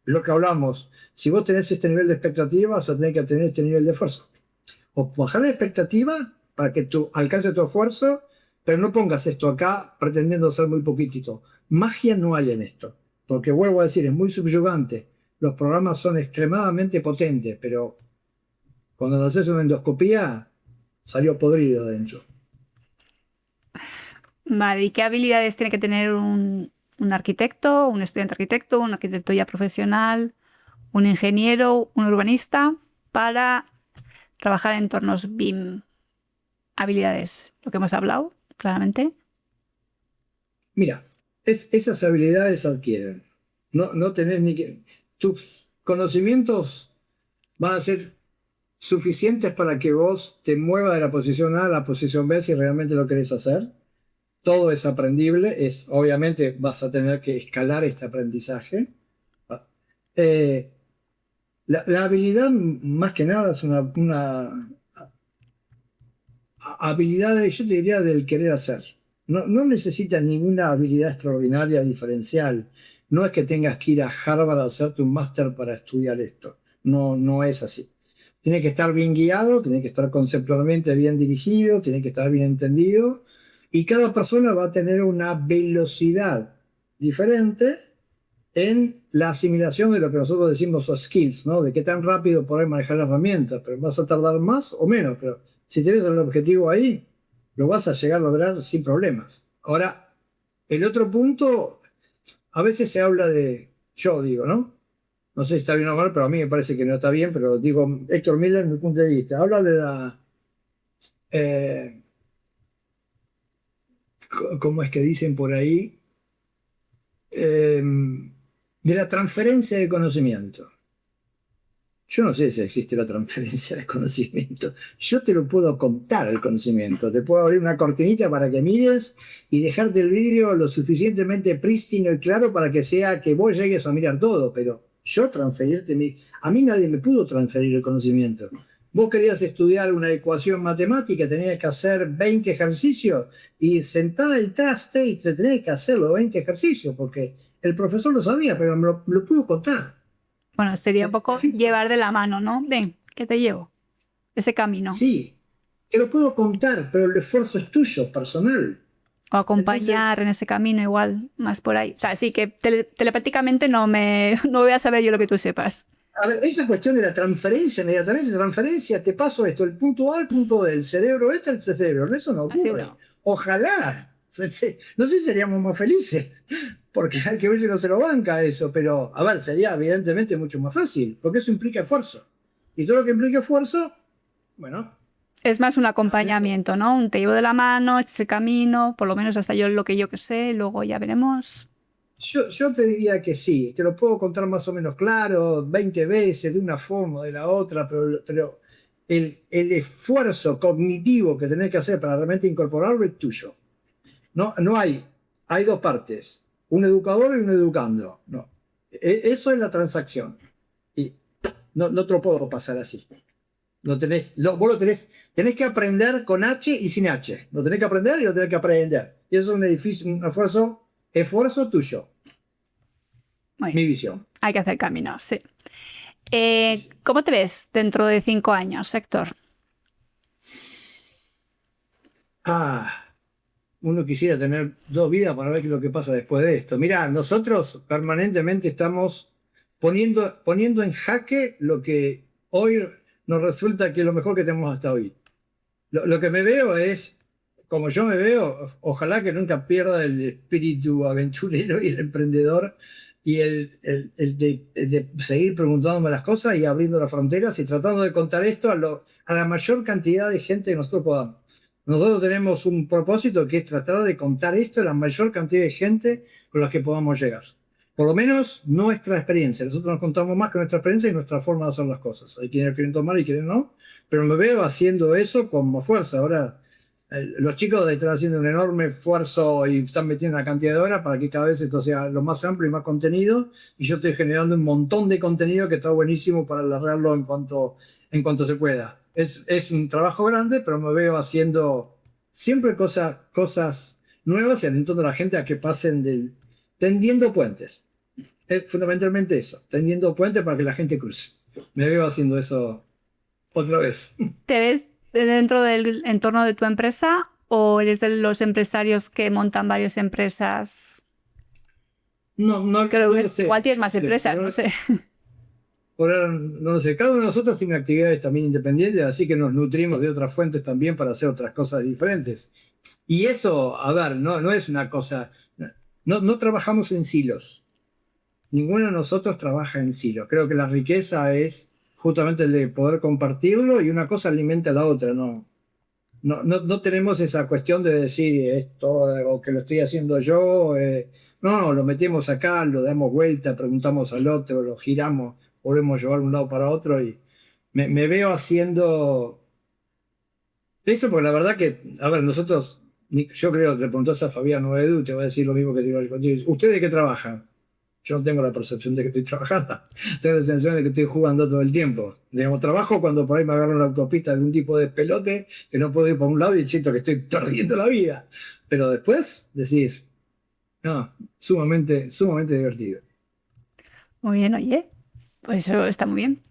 lo que hablamos, si vos tenés este nivel de expectativa, vas a tener que tener este nivel de esfuerzo. O bajar la expectativa para que tú alcances tu esfuerzo, pero no pongas esto acá pretendiendo ser muy poquitito. Magia no hay en esto, porque vuelvo a decir, es muy subyugante. Los programas son extremadamente potentes, pero cuando haces una endoscopía, salió podrido dentro. Vale, ¿y qué habilidades tiene que tener un arquitecto, un estudiante arquitecto, un arquitecto ya profesional, un ingeniero, un urbanista para trabajar en entornos BIM? Habilidades, lo que hemos hablado, claramente. Mira, esas habilidades se adquieren. No tenés ni que... Tus conocimientos van a ser suficientes para que vos te muevas de la posición A a la posición B si realmente lo querés hacer. Todo es aprendible, obviamente vas a tener que escalar este aprendizaje. Eh, la habilidad, más que nada, es una habilidad, yo te diría, del querer hacer. No necesitas ninguna habilidad extraordinaria diferencial. No es que tengas que ir a Harvard a hacerte un máster para estudiar esto. No es así. Tiene que estar bien guiado, tiene que estar conceptualmente bien dirigido, tiene que estar bien entendido. Y cada persona va a tener una velocidad diferente en la asimilación de lo que nosotros decimos soft skills, ¿no? De qué tan rápido poder manejar la herramienta, pero vas a tardar más o menos, pero si tienes el objetivo ahí, lo vas a llegar a lograr sin problemas. Ahora, el otro punto, a veces se habla de, yo digo, ¿no? No sé si está bien o mal, pero a mí me parece que no está bien, pero digo, Héctor Miller, mi punto de vista, habla de eh, ¿cómo es que dicen por ahí? De la transferencia de conocimiento. Yo no sé si existe la transferencia de conocimiento. Yo te lo puedo contar el conocimiento. Te puedo abrir una cortinita para que mires y dejarte el vidrio lo suficientemente prístino y claro para que sea que vos llegues a mirar todo. Pero yo transferirte, a mí nadie me pudo transferir el conocimiento. Vos querías estudiar una ecuación matemática, tenías que hacer 20 ejercicios y sentada el traste y te tenías que hacer los 20 ejercicios porque el profesor lo sabía, pero me lo pudo contar. Bueno, sería un poco llevar de la mano, ¿no? Ven, que te llevo. Ese camino. Sí, te lo puedo contar, pero el esfuerzo es tuyo, personal. O Entonces, acompañar en ese camino igual, más por ahí. O sea, sí que telepáticamente no voy a saber yo lo que tú sepas. a ver, esa cuestión de la transferencia, inmediatamente transferencia, te paso esto, el punto A al punto B, el cerebro este al cerebro, eso no Así ocurre. no. Ojalá, no sé si seríamos más felices, porque hay que ver si no se lo banca eso, pero a ver, sería evidentemente mucho más fácil, porque eso implica esfuerzo. Y todo lo que implica esfuerzo, bueno, Es más un acompañamiento, ¿no? Un te llevo de la mano, este es el camino, por lo menos hasta yo lo que yo que sé, luego ya veremos. Yo te diría que sí, te lo puedo contar más o menos claro, 20 veces, de una forma o de la otra, pero el esfuerzo cognitivo que tenés que hacer para realmente incorporarlo es tuyo. No hay dos partes, un educador y un educando. No. Eso es la transacción. Y no te lo puedo pasar así. Vos tenés que aprender con H y sin H. Lo tenés que aprender y lo tenés que aprender. Y eso es un esfuerzo tuyo. Muy Mi bien. visión. Hay que hacer camino, sí. ¿Cómo te ves dentro de 5 años, Héctor? Uno quisiera tener dos vidas para ver qué es lo que pasa después de esto. Mirá, nosotros permanentemente estamos poniendo en jaque lo que hoy nos resulta que es lo mejor que tenemos hasta hoy. Lo que me veo es, como yo me veo, ojalá que nunca pierda el espíritu aventurero y el emprendedor y el de seguir preguntándome las cosas y abriendo las fronteras y tratando de contar esto a la mayor cantidad de gente que nosotros podamos. Nosotros tenemos un propósito que es tratar de contar esto a la mayor cantidad de gente con la que podamos llegar. Por lo menos nuestra experiencia. Nosotros nos contamos más que nuestra experiencia y nuestra forma de hacer las cosas. Hay quienes quieren tomar y quienes no, pero me veo haciendo eso con más fuerza. Ahora, los chicos están haciendo un enorme esfuerzo y están metiendo una cantidad de horas para que cada vez esto sea lo más amplio y más contenido. Y yo estoy generando un montón de contenido que está buenísimo para alargarlo en cuanto se pueda. Es un trabajo grande, pero me veo haciendo siempre cosas nuevas y alentando a la gente a que pasen tendiendo puentes. Es fundamentalmente eso, tendiendo puentes para que la gente cruce. Me veo haciendo eso otra vez. ¿Te ves dentro del entorno de tu empresa o eres de los empresarios que montan varias empresas? Creo No que lo sé. igual tienes más Sí, empresas, no sé. por ahora no lo sé. Cada uno de nosotros tiene actividades también independientes, así que nos nutrimos de otras fuentes también para hacer otras cosas diferentes. Y eso, a ver, no es una cosa. No trabajamos en silos. Ninguno de nosotros trabaja en silos. Creo que la riqueza es justamente el de poder compartirlo y una cosa alimenta a la otra, ¿no? No tenemos esa cuestión de decir esto o que lo estoy haciendo yo. No, lo metemos acá, lo damos vuelta, preguntamos al otro, lo giramos, volvemos a llevar de un lado para otro y me veo haciendo eso porque la verdad que, a ver, nosotros, yo creo que le preguntás a Fabián o a Edu, te va a decir lo mismo que te digo contigo. ¿Ustedes de qué trabajan? Yo no tengo la percepción de que estoy trabajando. Tengo la sensación de que estoy jugando todo el tiempo. Digamos, trabajo cuando por ahí me agarro en la autopista de algún tipo de pelote que no puedo ir por un lado y siento que estoy perdiendo la vida. Pero después decís, no, sumamente divertido. Muy bien, oye, pues eso está muy bien.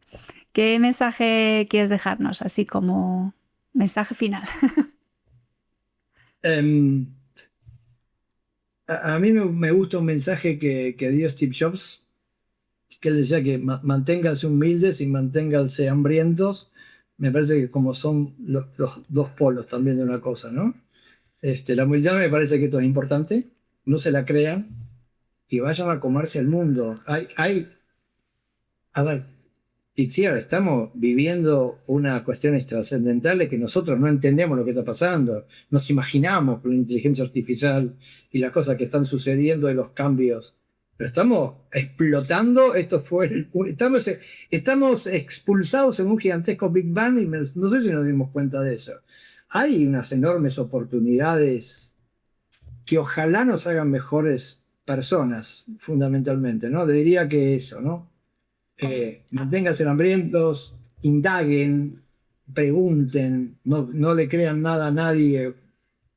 ¿Qué mensaje quieres dejarnos, así como mensaje final? Em, a mí me gusta un mensaje que dio Steve Jobs, que él decía que manténganse humildes y manténganse hambrientos. Me parece que como son los dos polos también de una cosa, ¿no? La humildad me parece que esto es importante, no se la crean y vayan a comerse el mundo. A ver, Itziar, estamos viviendo una cuestiones trascendentales que nosotros no entendemos lo que está pasando. Nos imaginamos con la inteligencia artificial y las cosas que están sucediendo de los cambios. Pero estamos explotando, estamos expulsados en un gigantesco Big Bang y no sé si nos dimos cuenta de eso. Hay unas enormes oportunidades que ojalá nos hagan mejores personas, fundamentalmente, ¿no? Le diría que eso, ¿no? Manténganse hambrientos, indaguen, pregunten, no le crean nada a nadie,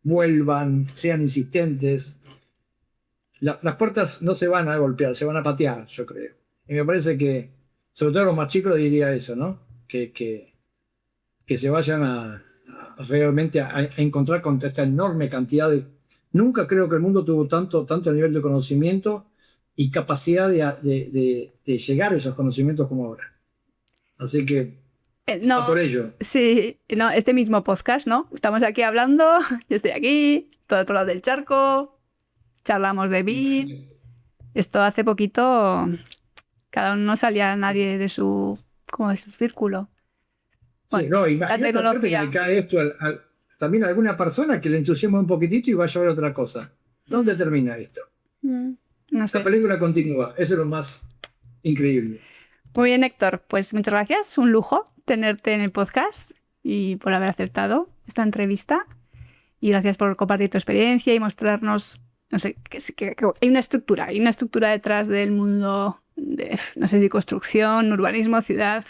vuelvan, sean insistentes. Las puertas no se van a golpear, se van a patear, yo creo. Y me parece que, sobre todo los más chicos, diría eso, ¿no? Que se vayan realmente a encontrar con esta enorme cantidad de... Nunca creo que el mundo tuvo tanto nivel de conocimiento y capacidad de llegar a esos conocimientos como ahora. Así que, a No, por ello. sí, no, este mismo podcast, ¿no? Estamos aquí hablando, yo estoy aquí, todo otro lado del charco, charlamos de BIM. Esto hace poquito, cada uno no salía nadie de su, como de su círculo. Bueno, Sí, no, la imagínate aparte que tecnología. le cae esto también a alguna persona que le entusiasma un poquitito y vaya a ver otra cosa. ¿Dónde termina esto? Mm, No La sé. película continúa, eso es lo más increíble. Muy bien, Héctor. Pues muchas gracias. Un lujo tenerte en el podcast y por haber aceptado esta entrevista. Y gracias por compartir tu experiencia y mostrarnos, no sé, que hay una estructura detrás del mundo de, no sé si construcción, urbanismo, ciudad,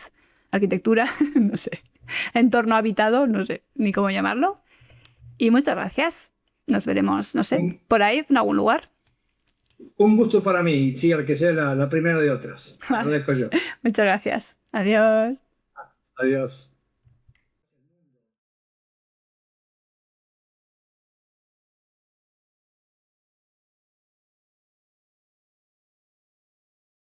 arquitectura, no sé, entorno habitado, no sé ni cómo llamarlo. Y muchas gracias. Nos veremos, no sé, Un, por ahí, en algún lugar. un gusto para mí, sí, que sea la primera de otras. Te Vale. agradezco yo. Muchas gracias. Adiós. Adiós.